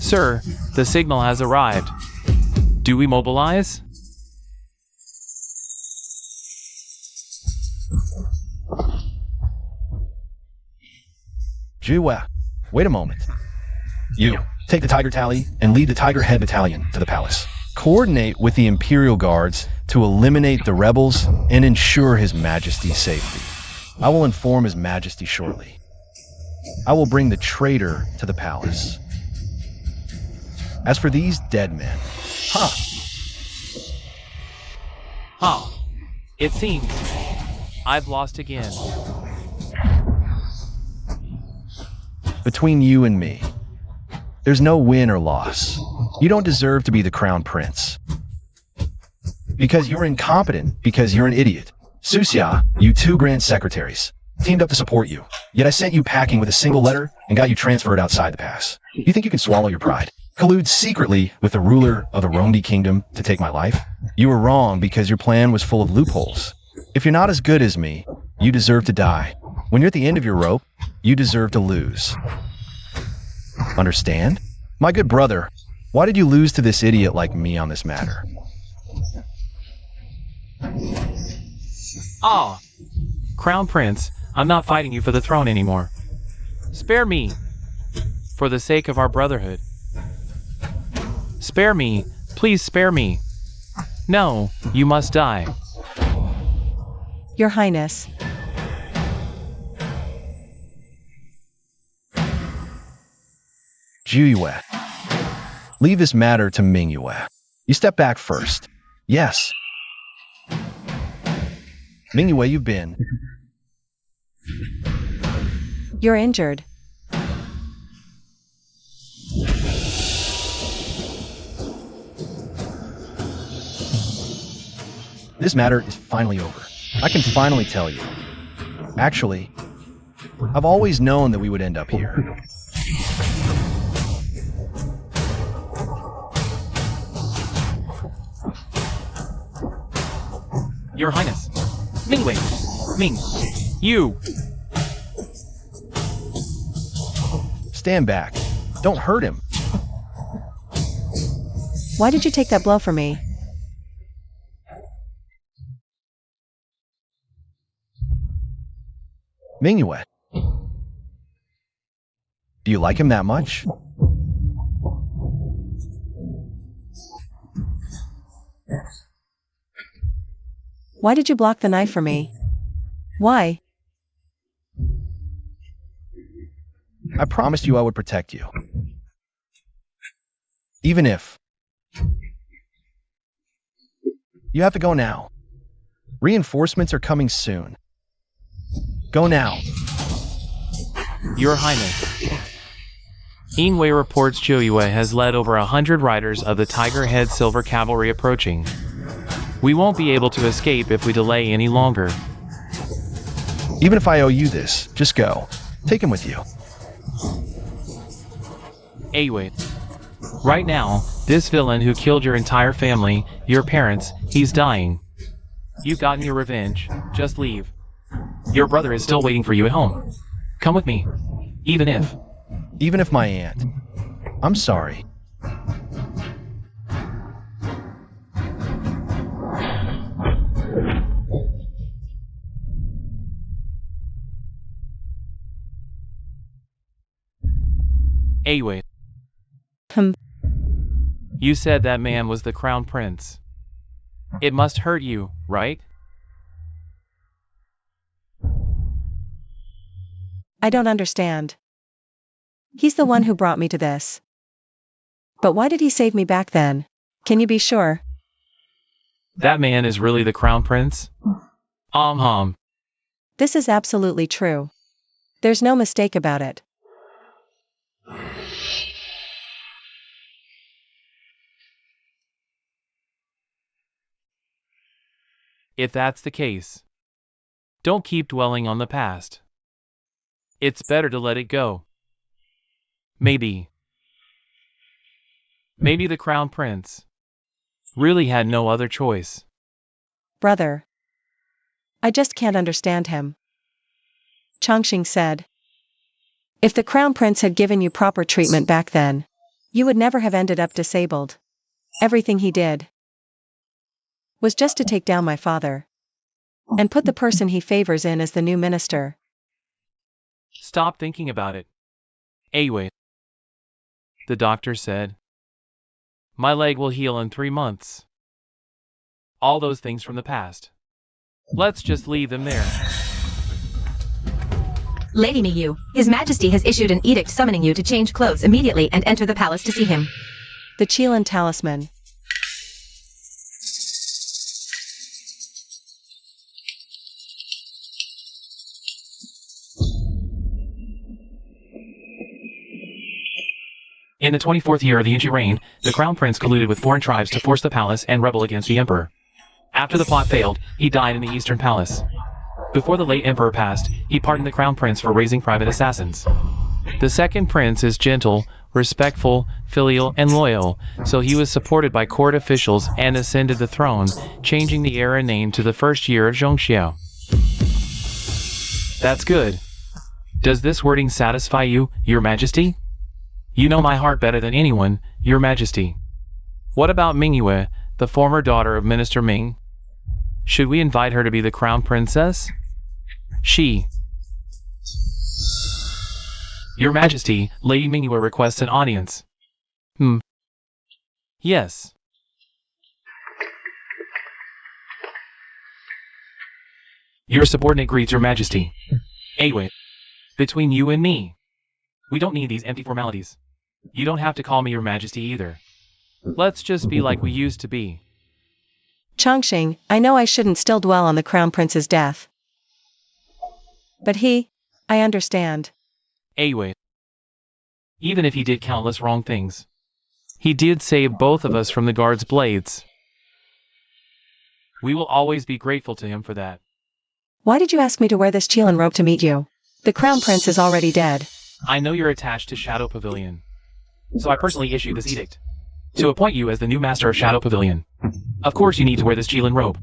Sir, the signal has arrived. Do we mobilize? Jiuwei, wait a moment. You, take the Tiger Tally and lead the Tiger Head Battalion to the palace. Coordinate with the Imperial Guards to eliminate the rebels and ensure His Majesty's safety. I will inform His Majesty shortly. I will bring the traitor to the palace. As for these dead men, It seems I've lost again. between you and me, there's no win or loss. You don't deserve to be the crown prince. Because you're incompetent, because you're an idiot. Susya, you 2 grand secretaries, teamed up to support you. Yet I sent you packing with a single letter and got you transferred outside the pass. You think you can swallow your pride? Collude secretly with the ruler of the Rondi kingdom to take my life? You were wrong because your plan was full of loopholes. If you're not as good as me, you deserve to die. When you're at the end of your rope, you deserve to lose. Understand? My good brother, why did you lose to this idiot like me on this matter? Crown Prince, I'm not fighting you for the throne anymore. Spare me, for the sake of our brotherhood. Spare me, please spare me. No, you must die. Your Highness. Juyue. Leave this matter to Mingyue. You step back first. Yes. Mingyue, you've been. You're injured. This matter is finally over. I can finally tell you. Actually, I've always known that we would end up here. Your Highness. Mingwei. Ming. You. Stand back. Don't hurt him. Why did you take that blow from me? Mingyue. Do you like him that much? Why did you block the knife for me? Why? I promised you I would protect you. Even if. You have to go now. Reinforcements are coming soon. Go now. Your Highness. Ingwei reports Joyue has led over 100 riders of the Tiger Head Silver Cavalry approaching. We won't be able to escape if we delay any longer. Even if I owe you this, just go. Take him with you. Wait. Right now, this villain who killed your entire family, your parents, he's dying. You've gotten your revenge. Just leave. Your brother is still waiting for you at home. Come with me. Even if my aunt. I'm sorry. Wait. Hmm. You said that man was the crown prince. It must hurt you, right? I don't understand. He's the one who brought me to this. But why did he save me back then? Can you be sure? That man is really the crown prince? This is absolutely true. There's no mistake about it. If that's the case, don't keep dwelling on the past. It's better to let it go. Maybe the crown prince really had no other choice. Brother. I just can't understand him. Chongqing said. If the crown prince had given you proper treatment back then, you would never have ended up disabled. Everything he did was just to take down my father and put the person he favors in as the new minister. Stop thinking about it. Wait. The doctor said, my leg will heal in 3 months. All those things from the past. Let's just leave them there. Lady Miyu, His Majesty has issued an edict summoning you to change clothes immediately and enter the palace to see him. The Qilin Talisman. In the 24th year of the Yinchi reign, the crown prince colluded with foreign tribes to force the palace and rebel against the emperor. After the plot failed, he died in the eastern palace. Before the late emperor passed, he pardoned the crown prince for raising private assassins. The second prince is gentle, respectful, filial, and loyal, so he was supported by court officials and ascended the throne, changing the era name to the first year of Zhongxiao. That's good. Does this wording satisfy you, Your Majesty? You know my heart better than anyone, Your Majesty. What about Mingyue, the former daughter of Minister Ming? Should we invite her to be the crown princess? She. Your Majesty, Lady Mingyue requests an audience. Yes. Your subordinate greets Your Majesty. Wait. Between you and me. We don't need these empty formalities. You don't have to call me Your Majesty either. Let's just be like we used to be. Chongqing, I know I shouldn't still dwell on the crown prince's death. But I understand. Wait. Even if he did countless wrong things, he did save both of us from the guards' blades. We will always be grateful to him for that. Why did you ask me to wear this Qilin robe to meet you? The crown prince is already dead. I know you're attached to Shadow Pavilion, so I personally issued this edict to appoint you as the new master of Shadow Pavilion. Of course you need to wear this Qilin robe.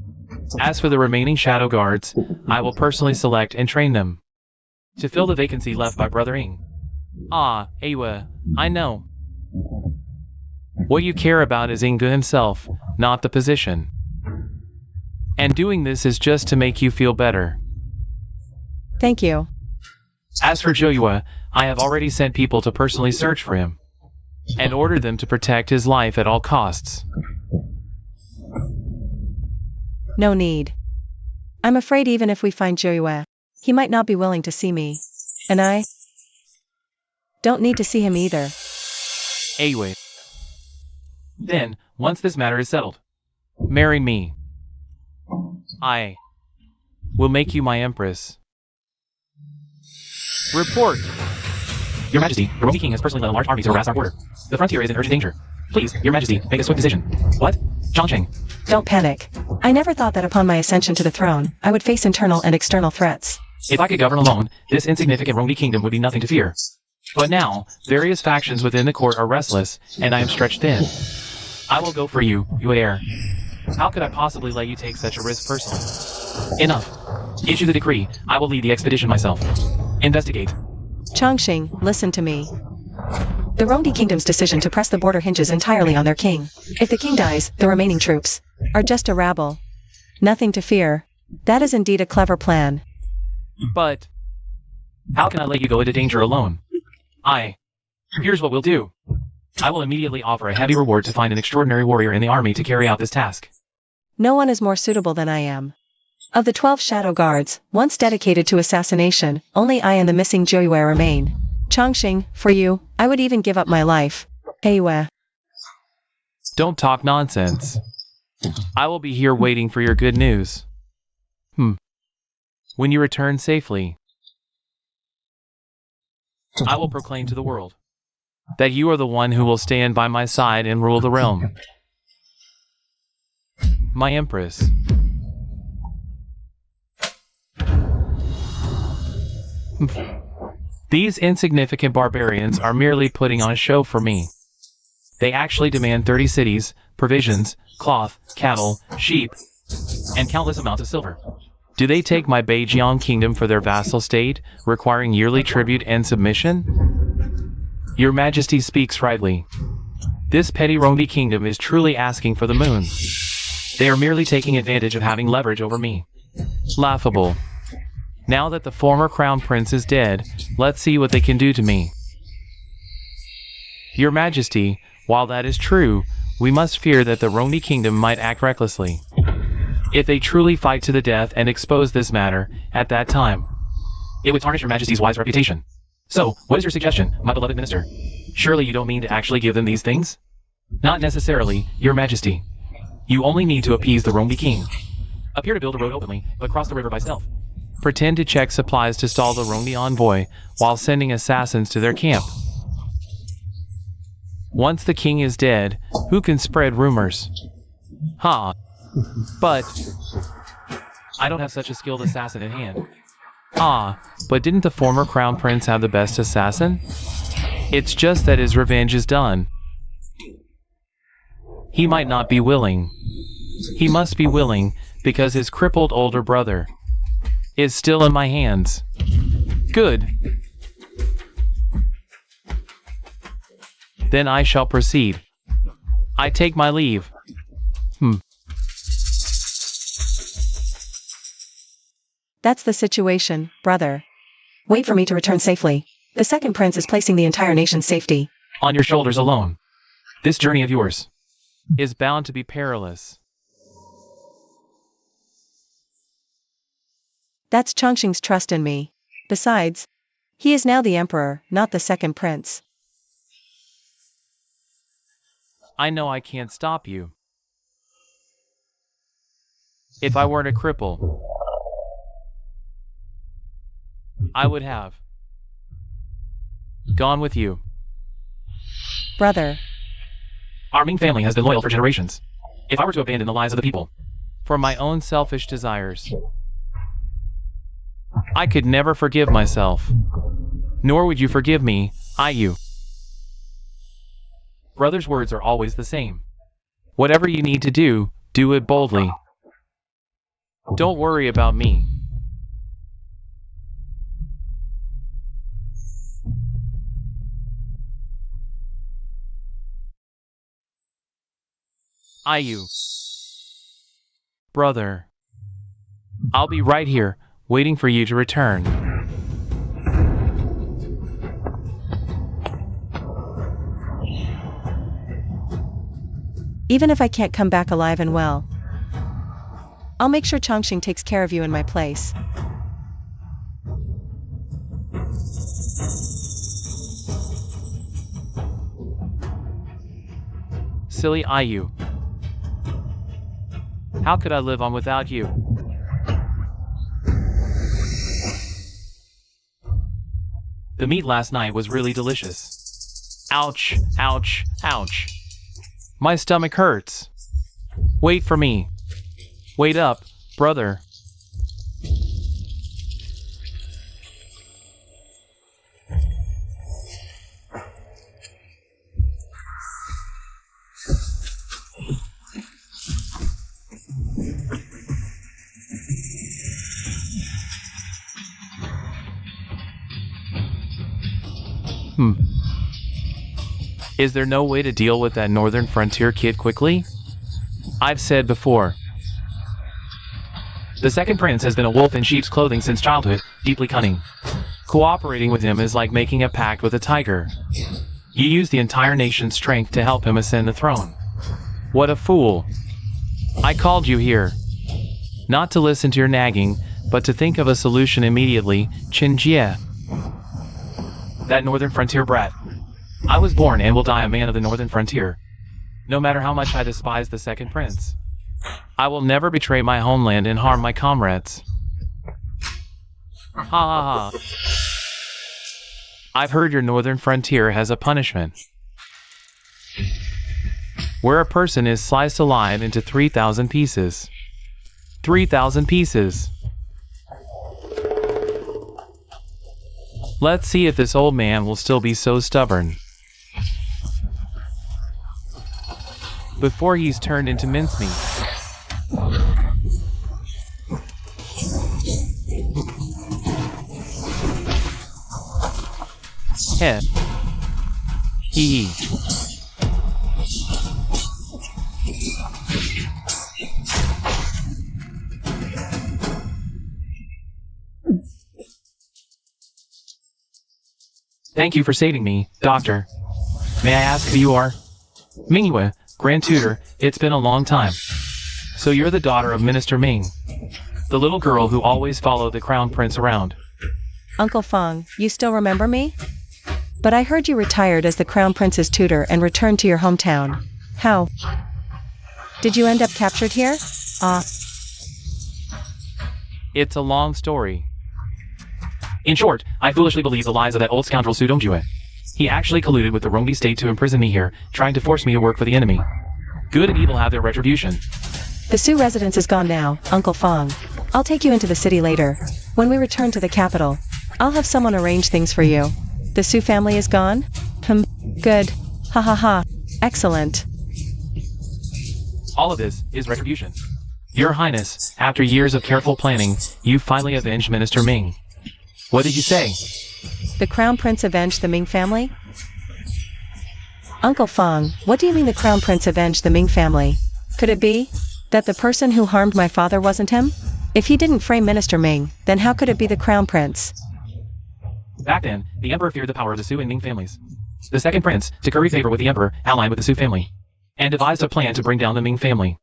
As for the remaining shadow guards, I will personally select and train them to fill the vacancy left by Brother Ying. Awa, I know. What you care about is Yingge himself, not the position. And doing this is just to make you feel better. Thank you. As for Zhou, I have already sent people to personally search for him and ordered them to protect his life at all costs. No need. I'm afraid even if we find Zhou, he might not be willing to see me. And I don't need to see him either. Wait. Then, once this matter is settled, marry me. I will make you my empress. Report! Your Majesty, the Roman King has personally led a large army to harass our border. The frontier is in urgent danger. Please, Your Majesty, make a swift decision. What? Chongqing. Don't panic. I never thought that upon my ascension to the throne, I would face internal and external threats. If I could govern alone, this insignificant Roman kingdom would be nothing to fear. But now, various factions within the court are restless, and I am stretched thin. I will go for you, you heir. How could I possibly let you take such a risk personally? Enough. Issue the decree. I will lead the expedition myself. Investigate. Chongqing, listen to me. The Rongdi Kingdom's decision to press the border hinges entirely on their king. If the king dies, the remaining troops are just a rabble. Nothing to fear. That is indeed a clever plan. But how can I let you go into danger alone? Here's what we'll do. I will immediately offer a heavy reward to find an extraordinary warrior in the army to carry out this task. No one is more suitable than I am. Of the 12 shadow guards, once dedicated to assassination, only I and the missing Zhou remain. Chongqing, for you, I would even give up my life. Awa. Don't talk nonsense. I will be here waiting for your good news. When you return safely, I will proclaim to the world that you are the one who will stand by my side and rule the realm. My empress. These insignificant barbarians are merely putting on a show for me. They actually demand 30 cities, provisions, cloth, cattle, sheep, and countless amounts of silver. Do they take my Beijiang kingdom for their vassal state, requiring yearly tribute and submission? Your Majesty speaks rightly. This petty Rongdi kingdom is truly asking for the moon. They are merely taking advantage of having leverage over me. Laughable. Now that the former crown prince is dead, let's see what they can do to me. Your Majesty, while that is true, we must fear that the Rongdi kingdom might act recklessly. If they truly fight to the death and expose this matter, at that time, it would tarnish Your Majesty's wise reputation. So, what is your suggestion, my beloved minister? Surely you don't mean to actually give them these things? Not necessarily, Your Majesty. You only need to appease the Rombi king. Appear to build a road openly, but cross the river by stealth. Pretend to check supplies to stall the Rombi envoy, while sending assassins to their camp. Once the king is dead, who can spread rumors? Ha! But I don't have such a skilled assassin at hand. Ah, but didn't the former crown prince have the best assassin? It's just that his revenge is done. He might not be willing. He must be willing, because his crippled older brother is still in my hands. Good. Then I shall proceed. I take my leave. That's the situation, brother. Wait for me to return safely. The second prince is placing the entire nation's safety On your shoulders alone. This journey of yours is bound to be perilous. That's Chongqing's trust in me. Besides, he is now the emperor, not the second prince. I know I can't stop you. If I weren't a cripple, I would have gone with you. Brother, Our Ming family has been loyal for generations. If I were to abandon the lives of the people for my own selfish desires, I could never forgive myself. Nor would you forgive me, you. Brother's words are always the same. Whatever you need to do it boldly. Don't worry about me. You. Brother. I'll be right here, waiting for you to return. even if I can't come back alive and well, I'll make sure Chongqing takes care of you in my place. Silly Ayu. How could I live on without you? The meat last night was really delicious. Ouch, ouch, ouch. My stomach hurts. Wait for me. Wait up, brother. Is there no way to deal with that northern frontier kid quickly? I've said before. The second prince has been a wolf in sheep's clothing since childhood, deeply cunning. Cooperating with him is like making a pact with a tiger. You use the entire nation's strength to help him ascend the throne. What a fool. I called you here. Not to listen to your nagging, but to think of a solution immediately, Qin Jie. That northern frontier brat. I was born and will die a man of the northern frontier. No matter how much I despise the second prince, I will never betray my homeland and harm my comrades. Ha ha ha. I've heard your northern frontier has a punishment, where a person is sliced alive into 3,000 pieces. 3,000 pieces. Let's see if this old man will still be so stubborn before he's turned into mincemeat. Heh. Hee. Thank you for saving me, Doctor. May I ask who you are? Mingyue, Grand Tutor, it's been a long time. So you're the daughter of Minister Ming, the little girl who always followed the Crown Prince around. Uncle Feng, you still remember me? But I heard you retired as the Crown Prince's tutor and returned to your hometown. How? Did you end up captured here? It's a long story. In short, I foolishly believed the lies of that old scoundrel Su Dongjue. He actually colluded with the Rongbi state to imprison me here, trying to force me to work for the enemy. Good and evil have their retribution. The Su residence is gone now, Uncle Fong. I'll take you into the city later. When we return to the capital, I'll have someone arrange things for you. The Su family is gone? Good. Ha ha ha. Excellent. All of this is retribution. Your Highness, after years of careful planning, you finally avenged Minister Ming. What did you say? The Crown Prince avenged the Ming family? Uncle Fong, what do you mean the Crown Prince avenged the Ming family? Could it be that the person who harmed my father wasn't him? If he didn't frame Minister Ming, then how could it be the Crown Prince? Back then, the Emperor feared the power of the Su and Ming families. The second prince, to curry favor with the Emperor, allied with the Su family, and devised a plan to bring down the Ming family.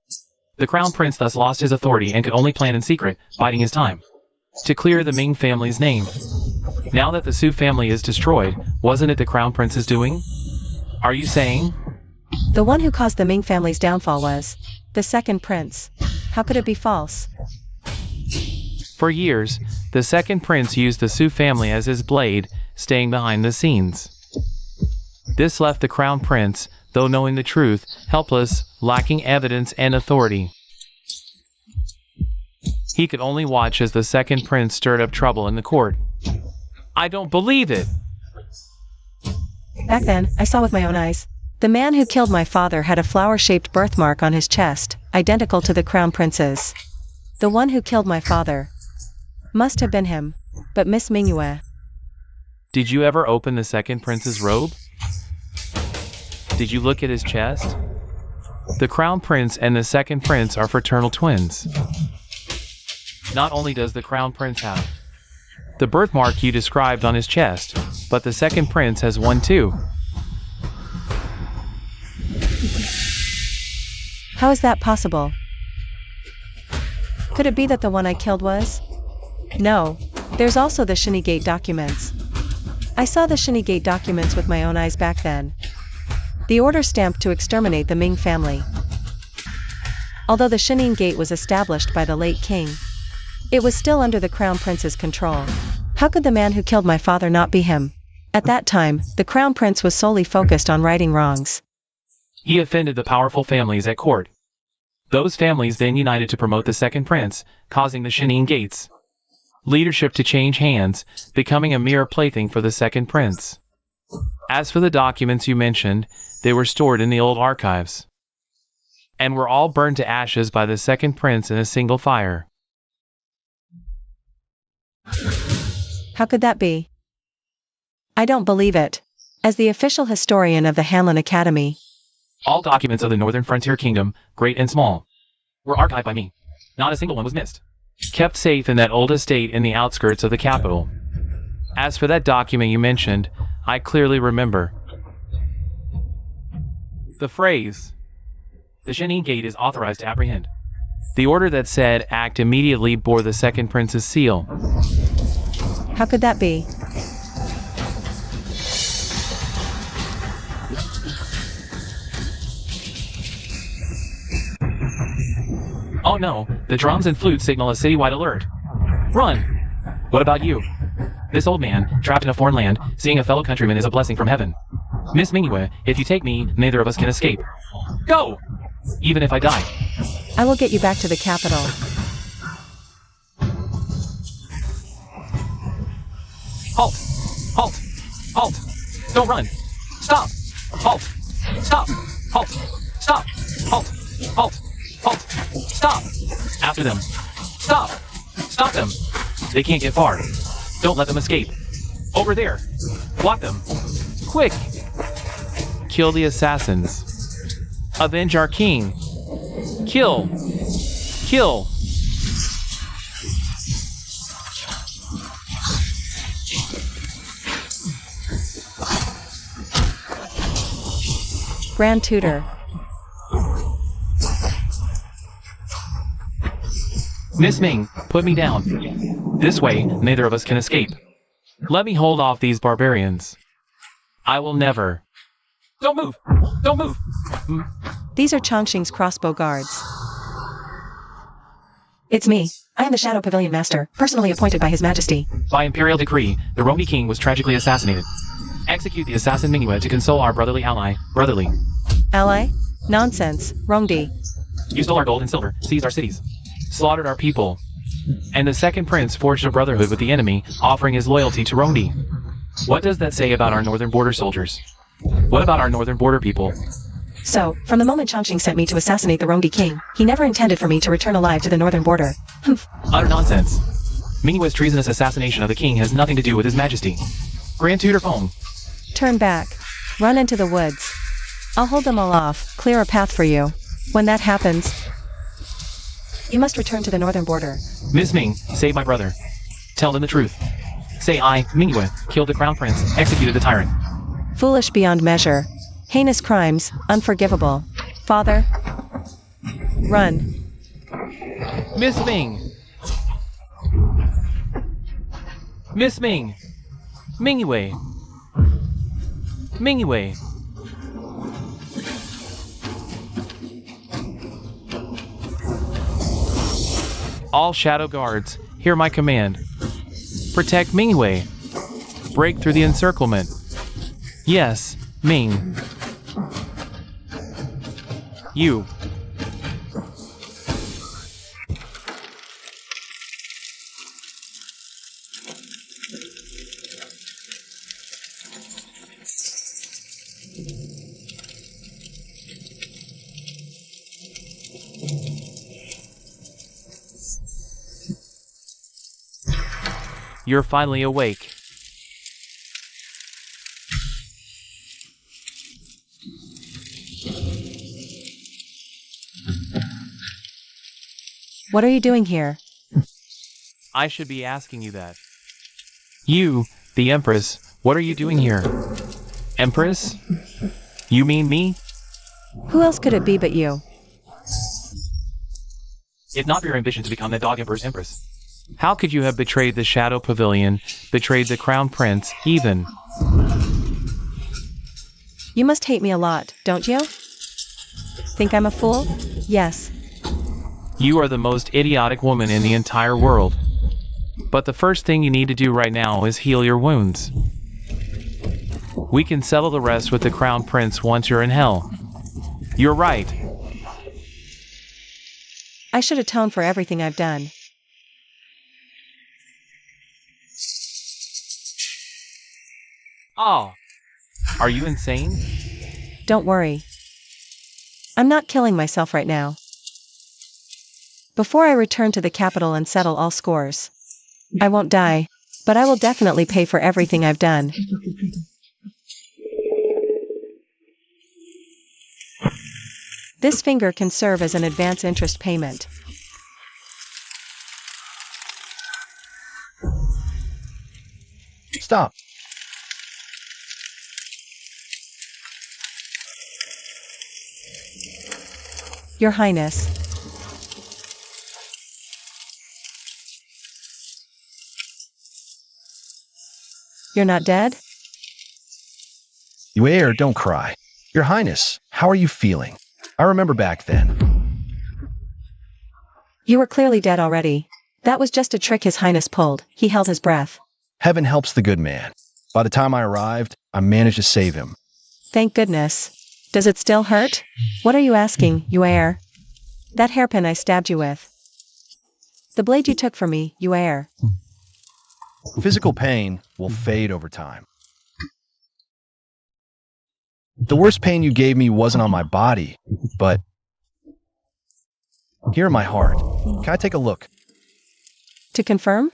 The Crown Prince thus lost his authority and could only plan in secret, biding his time, to clear the Ming family's name. Now that the Su family is destroyed, wasn't it the Crown Prince's doing? Are you saying? The one who caused the Ming family's downfall was the second prince. How could it be false? For years, the second prince used the Su family as his blade, staying behind the scenes. This left the Crown Prince, though knowing the truth, helpless, lacking evidence and authority. He could only watch as the second prince stirred up trouble in the court. I don't believe it! Back then, I saw with my own eyes. The man who killed my father had a flower-shaped birthmark on his chest, identical to the Crown Prince's. The one who killed my father must have been him, but Miss Mingyue. Did you ever open the second prince's robe? Did you look at his chest? The Crown Prince and the second prince are fraternal twins. Not only does the Crown Prince have the birthmark you described on his chest, but the second prince has one too. How is that possible? Could it be that the one I killed was? No. There's also the Shinigate documents. I saw the Shinigate documents with my own eyes back then. The order stamped to exterminate the Ming family. Although the Shining Gate was established by the late king, it was still under the Crown Prince's control. How could the man who killed my father not be him? At that time, the Crown Prince was solely focused on righting wrongs. He offended the powerful families at court. Those families then united to promote the second prince, causing the Shining Gates leadership to change hands, becoming a mere plaything for the second prince. As for the documents you mentioned, they were stored in the old archives, and were all burned to ashes by the second prince in a single fire. How could that be? I don't believe it. As the official historian of the Hanlin Academy, All documents of the Northern Frontier Kingdom, great and small, were archived by me. Not a single one was missed. Kept safe in that old estate in the outskirts of the capital. As for that document you mentioned, I clearly remember the phrase, "The Shining Gate is authorized to apprehend." The order that said act immediately bore the second prince's seal. how could that be? Oh no, the drums and flutes signal a citywide alert. Run! What about you? This old man, trapped in a foreign land, seeing a fellow countryman is a blessing from heaven. Miss Mingyue, if you take me, neither of us can escape. Go! Even if I die. I will get you back to the capital. Halt! Halt! Halt! Don't run! Stop! Halt! Stop! Halt! Stop! Halt! Halt! Halt! Stop! After them! Stop! Stop them! They can't get far. Don't let them escape. Over there! Block them! Quick! Kill the assassins. Avenge our king! Kill! Kill! Grand Tutor. Miss Ming, put me down. This way, neither of us can escape. Let me hold off these barbarians. I will never. Don't move! Don't move! These are Chongqing's crossbow guards. It's me. I am the Shadow Pavilion Master, personally appointed by His Majesty. By imperial decree, the Rongdi king was tragically assassinated. Execute the assassin Mingyue to console our brotherly ally. Brotherly. Ally? Nonsense, Rongdi. You stole our gold and silver, seized our cities, slaughtered our people. And the second prince forged a brotherhood with the enemy, offering his loyalty to Rongdi. What does that say about our northern border soldiers? What about our northern border people? So, from the moment Chongqing sent me to assassinate the Rongdi king, he never intended for me to return alive to the northern border. Humph. Utter nonsense. Mingyue's treasonous assassination of the king has nothing to do with His Majesty. Grand Tutor Fong. Turn back. Run into the woods. I'll hold them all off, clear a path for you. When that happens, you must return to the northern border. Miss Ming, save my brother. Tell them the truth. Say I, Mingyue, killed the crown prince, executed the tyrant. Foolish beyond measure. Heinous crimes, unforgivable. Father, run. Miss Ming! Miss Ming! Mingyue! Mingyue! All shadow guards, hear my command. Protect Mingyue. Break through the encirclement. Yes, Ming. You. You're finally awake. What are you doing here? I should be asking you that. You, the Empress, what are you doing here? Empress? You mean me? Who else could it be but you? If not for your ambition to become that dog Emperor's Empress. How could you have betrayed the Shadow Pavilion, betrayed the Crown Prince, even? You must hate me a lot, don't you? Think I'm a fool? Yes. You are the most idiotic woman in the entire world. But the first thing you need to do right now is heal your wounds. We can settle the rest with the Crown Prince once you're in hell. You're right. I should atone for everything I've done. Oh. Are you insane? Don't worry. I'm not killing myself right now. Before I return to the capital and settle all scores, I won't die, but I will definitely pay for everything I've done. This finger can serve as an advance interest payment. Stop. Your Highness. You're not dead? You heir, don't cry. Your Highness, how are you feeling? I remember back then. You were clearly dead already. That was just a trick His Highness pulled. He held his breath. Heaven helps the good man. By the time I arrived, I managed to save him. Thank goodness. Does it still hurt? What are you asking, you heir? That hairpin I stabbed you with. The blade you took from me, you heir. Physical pain will fade over time. The worst pain you gave me wasn't on my body, but here in my heart. Can I take a look? To confirm?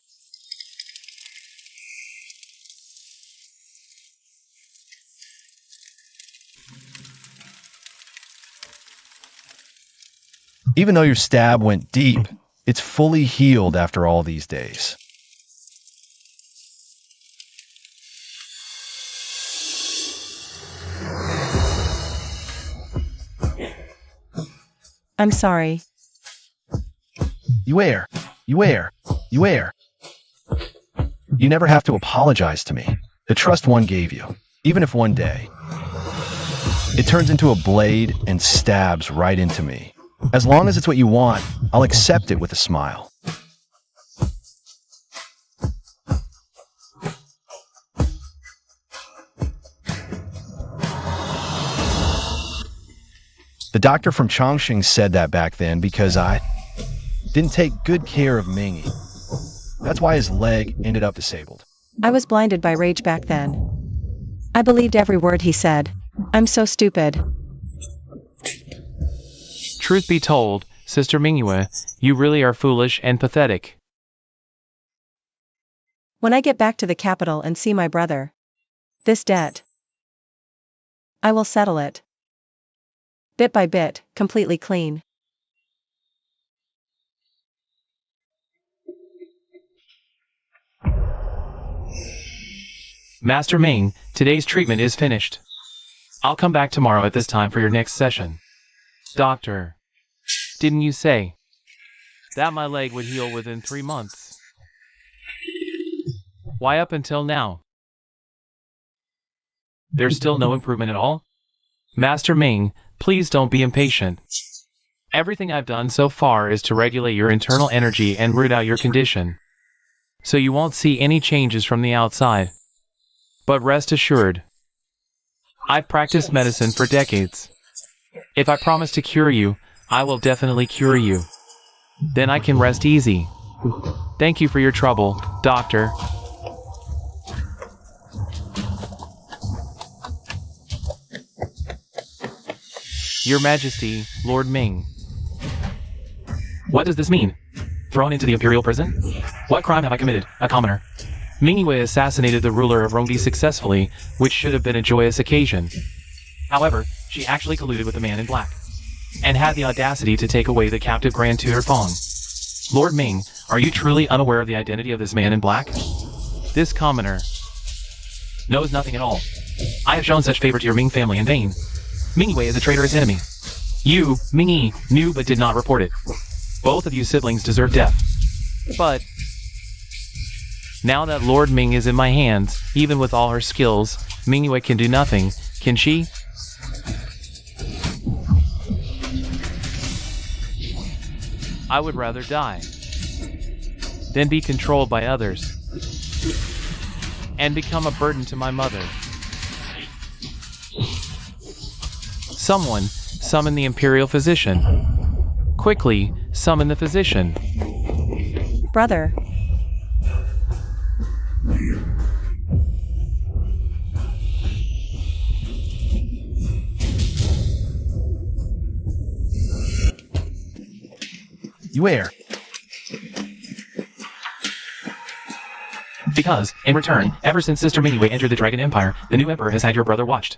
Even though your stab went deep, it's fully healed after all these days. I'm sorry. You heir. You never have to apologize to me. The trust one gave you, even if one day It turns into a blade and stabs right into me. As long as it's what you want, I'll accept it with a smile. The doctor from Chongqing said that back then because I didn't take good care of Mingy. That's why his leg ended up disabled. I was blinded by rage back then. I believed every word he said. I'm so stupid. Truth be told, Sister Mingyue, you really are foolish and pathetic. When I get back to the capital and see my brother, this debt, I will settle it. Bit by bit, completely clean. Master Ming, today's treatment is finished. I'll come back tomorrow at this time for your next session. Doctor, didn't you say that my leg would heal within 3 months? Why up until now? There's still no improvement at all? Master Ming, please don't be impatient. Everything I've done so far is to regulate your internal energy and root out your condition, so you won't see any changes from the outside. But rest assured, I've practiced medicine for decades. If I promise to cure you, I will definitely cure you. Then I can rest easy. Thank you for your trouble, Doctor. Your Majesty, Lord Ming. What does this mean? Thrown into the imperial prison? What crime have I committed? A commoner. Mingyue assassinated the ruler of Rongbi successfully, which should have been a joyous occasion. However, she actually colluded with the man in black, and had the audacity to take away the captive Grand Tutor Fong. Lord Ming, are you truly unaware of the identity of this man in black? This commoner knows nothing at all. I have shown such favor to your Ming family in vain. Mingyue is a traitorous enemy. You, Mingyi, knew but did not report it. Both of you siblings deserve death. But now that Lord Ming is in my hands, even with all her skills, Mingyue can do nothing, can she? I would rather die than be controlled by others and become a burden to my mother. Someone, summon the Imperial Physician. Quickly, summon the physician. Brother. You err. Because, in return, ever since Sister Mingyue entered the Dragon Empire, the new Emperor has had your brother watched.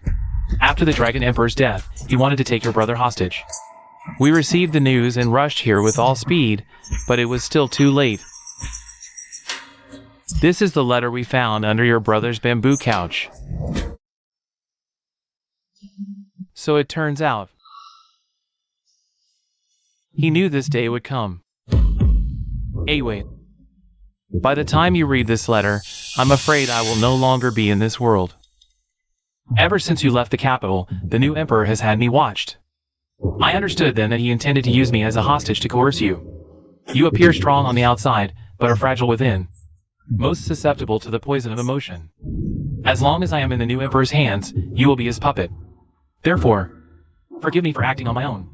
After the Dragon Emperor's death, he wanted to take your brother hostage. We received the news and rushed here with all speed, but it was still too late. This is the letter we found under your brother's bamboo couch. So it turns out, he knew this day would come. Anyway, by the time you read this letter, I'm afraid I will no longer be in this world. Ever since you left the capital, the new emperor has had me watched. I understood then that he intended to use me as a hostage to coerce you. You appear strong on the outside, but are fragile within, most susceptible to the poison of emotion. As long as I am in the new emperor's hands, you will be his puppet. Therefore, forgive me for acting on my own.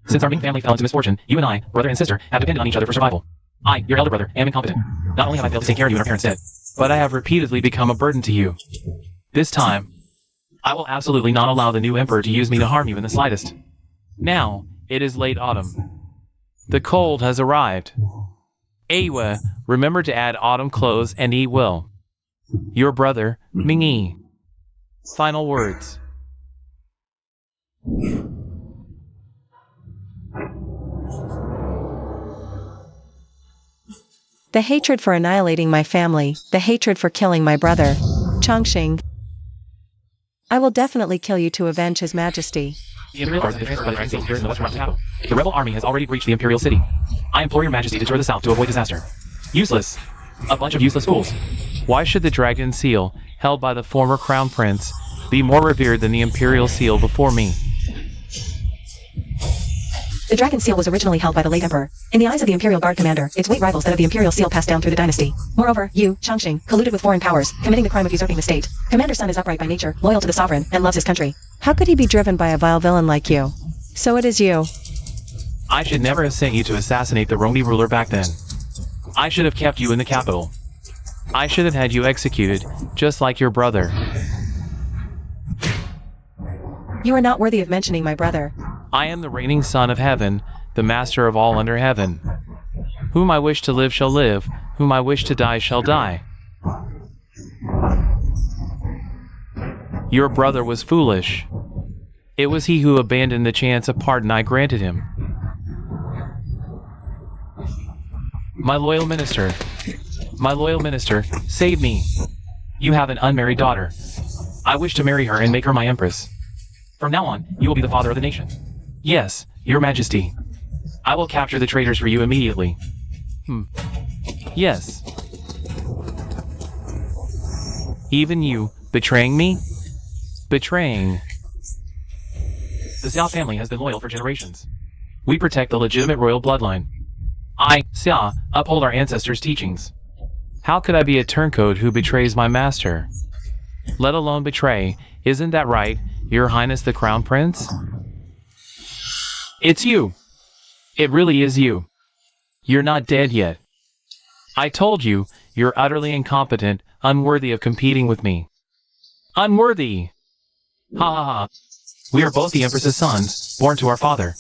Since our Ming family fell into misfortune, you and I, brother and sister, have depended on each other for survival. I, your elder brother, am incompetent. Not only have I failed to take care of you in our parents' dead, but I have repeatedly become a burden to you. This time, I will absolutely not allow the new emperor to use me to harm you in the slightest. Now, it is late autumn. The cold has arrived. Awa, remember to add autumn clothes and eat well. Your brother, Mingyi. Final words. The hatred for annihilating my family, the hatred for killing my brother. Chongqing. I will definitely kill you to avenge His Majesty. The Imperial Guards have been transferred by the Dragon Seal here in the western realm of the capital. The rebel army has already breached the Imperial City. I implore your Majesty to tour the south to avoid disaster. Useless. A bunch of useless fools. Why should the Dragon Seal, held by the former Crown Prince, be more revered than the imperial seal before me. The dragon seal was originally held by the late emperor. In the eyes of the imperial guard commander, its weight rivals that of the imperial seal passed down through the dynasty. Moreover, you, Chongqing, colluded with foreign powers, committing the crime of usurping the state. Commander's son is upright by nature, loyal to the sovereign, and loves his country. How could he be driven by a vile villain like you? So it is you. I should never have sent you to assassinate the Romi ruler back then. I should have kept you in the capital. I should have had you executed, just like your brother. You are not worthy of mentioning my brother. I am the reigning son of heaven, the master of all under heaven. Whom I wish to live shall live, whom I wish to die shall die. Your brother was foolish. It was he who abandoned the chance of pardon I granted him. My loyal minister, save me. You have an unmarried daughter. I wish to marry her and make her my empress. From now on, you will be the father of the nation. Yes, your majesty. I will capture the traitors for you immediately. Yes. Even you, betraying me? Betraying. The Xia family has been loyal for generations. We protect the legitimate royal bloodline. I, Xia, uphold our ancestors' teachings. How could I be a turncoat who betrays my master? Let alone betray, isn't that right, Your Highness the Crown Prince? It's you. It really is you. You're not dead yet. I told you, you're utterly incompetent, unworthy of competing with me. Unworthy! Ha ha ha. We are both the Empress's sons, born to our father.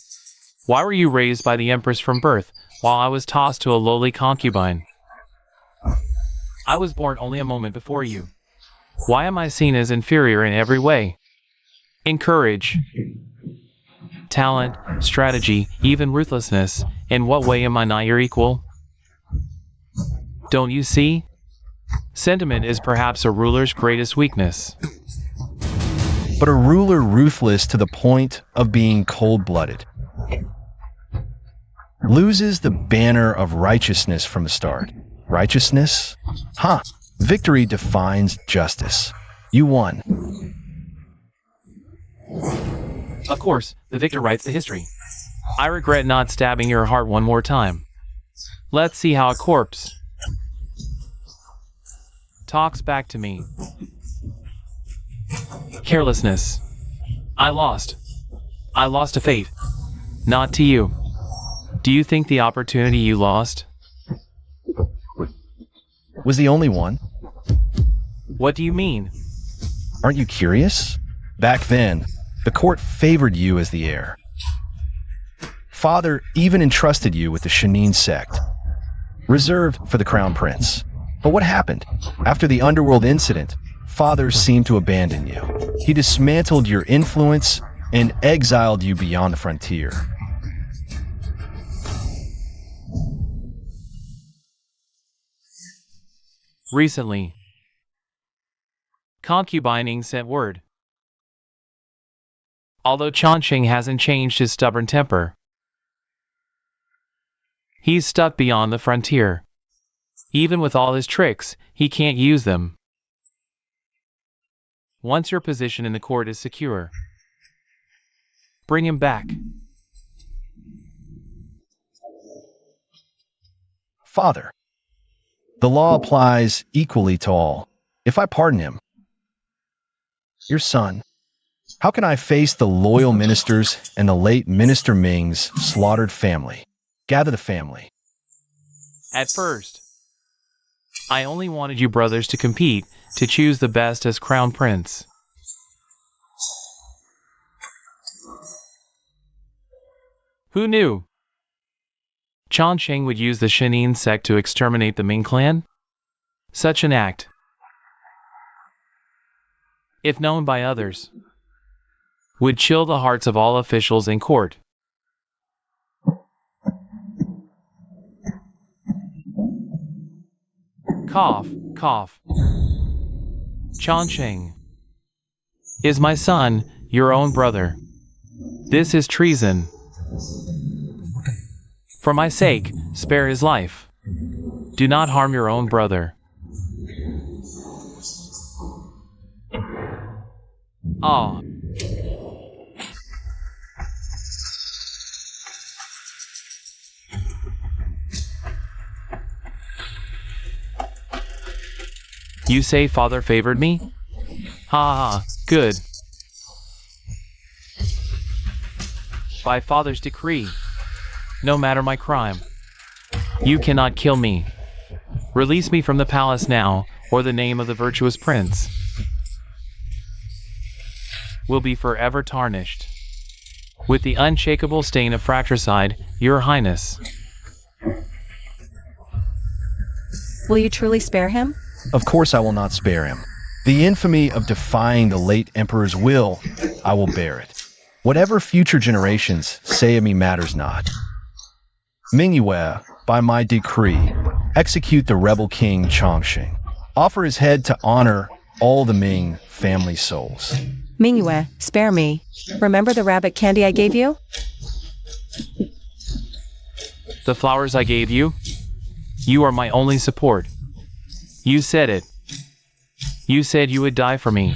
Why were you raised by the Empress from birth, while I was tossed to a lowly concubine? I was born only a moment before you. Why am I seen as inferior in every way? In courage, talent, strategy, even ruthlessness, in what way am I not your equal? Don't you see? Sentiment is perhaps a ruler's greatest weakness. But a ruler ruthless to the point of being cold-blooded loses the banner of righteousness from the start. Righteousness? Victory defines justice. You won. Of course, the victor writes the history. I regret not stabbing your heart one more time. Let's see how a corpse talks back to me. Carelessness. I lost. I lost to fate. Not to you. Do you think the opportunity you lost Was the only one? What do you mean? Aren't you curious? Back then, the court favored you as the heir. Father even entrusted you with the Shanin sect, reserved for the crown prince. But what happened? After the underworld incident, Father seemed to abandon you. He dismantled your influence and exiled you beyond the frontier. Recently, concubining sent word. Although Chongqing hasn't changed his stubborn temper, he's stuck beyond the frontier. Even with all his tricks, he can't use them. Once your position in the court is secure, bring him back. Father, the law applies equally to all. If I pardon him, your son, how can I face the loyal ministers and the late Minister Ming's slaughtered family? Gather the family. At first, I only wanted you brothers to compete, to choose the best as crown prince. Who knew Chongqing would use the Shanin sect to exterminate the Ming clan? Such an act, if known by others, would chill the hearts of all officials in court. Cough, cough. Chongqing is my son, your own brother. This is treason. For my sake, spare his life. Do not harm your own brother. Ah. You say father favored me? Ha ha, good. By father's decree, no matter my crime, you cannot kill me. Release me from the palace now, or the name of the virtuous prince will be forever tarnished with the unshakable stain of fratricide, your highness. Will you truly spare him? Of course I will not spare him. The infamy of defying the late emperor's will, I will bear it. Whatever future generations say of me matters not. Mingyue, by my decree, execute the rebel king Chongqing. Offer his head to honor all the Ming family souls. Mingyue, spare me. Remember the rabbit candy I gave you? The flowers I gave you? You are my only support. You said it. You said you would die for me.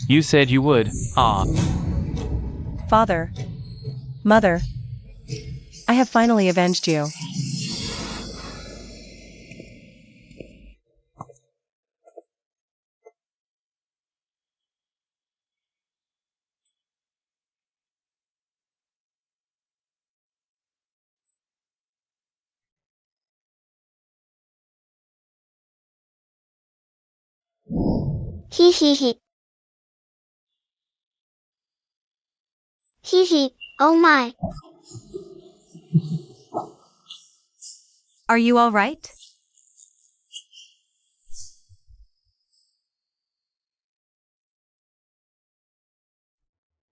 You said you would. Ah. Father. Mother. I have finally avenged you. Hee hee hee. Hee hee, oh my. Are you all right?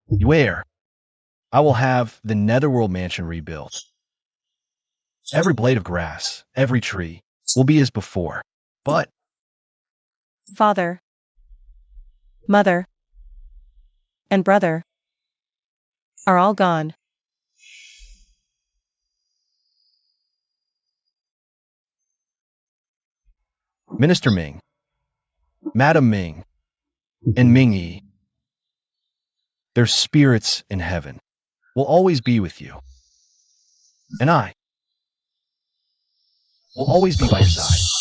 Beware. I will have the Netherworld mansion rebuilt. Every blade of grass, every tree, will be as before. But Father. Mother. And brother. Are all gone. Minister Ming, Madam Ming, and Mingyi, their spirits in heaven, will always be with you. And I will always be by your side.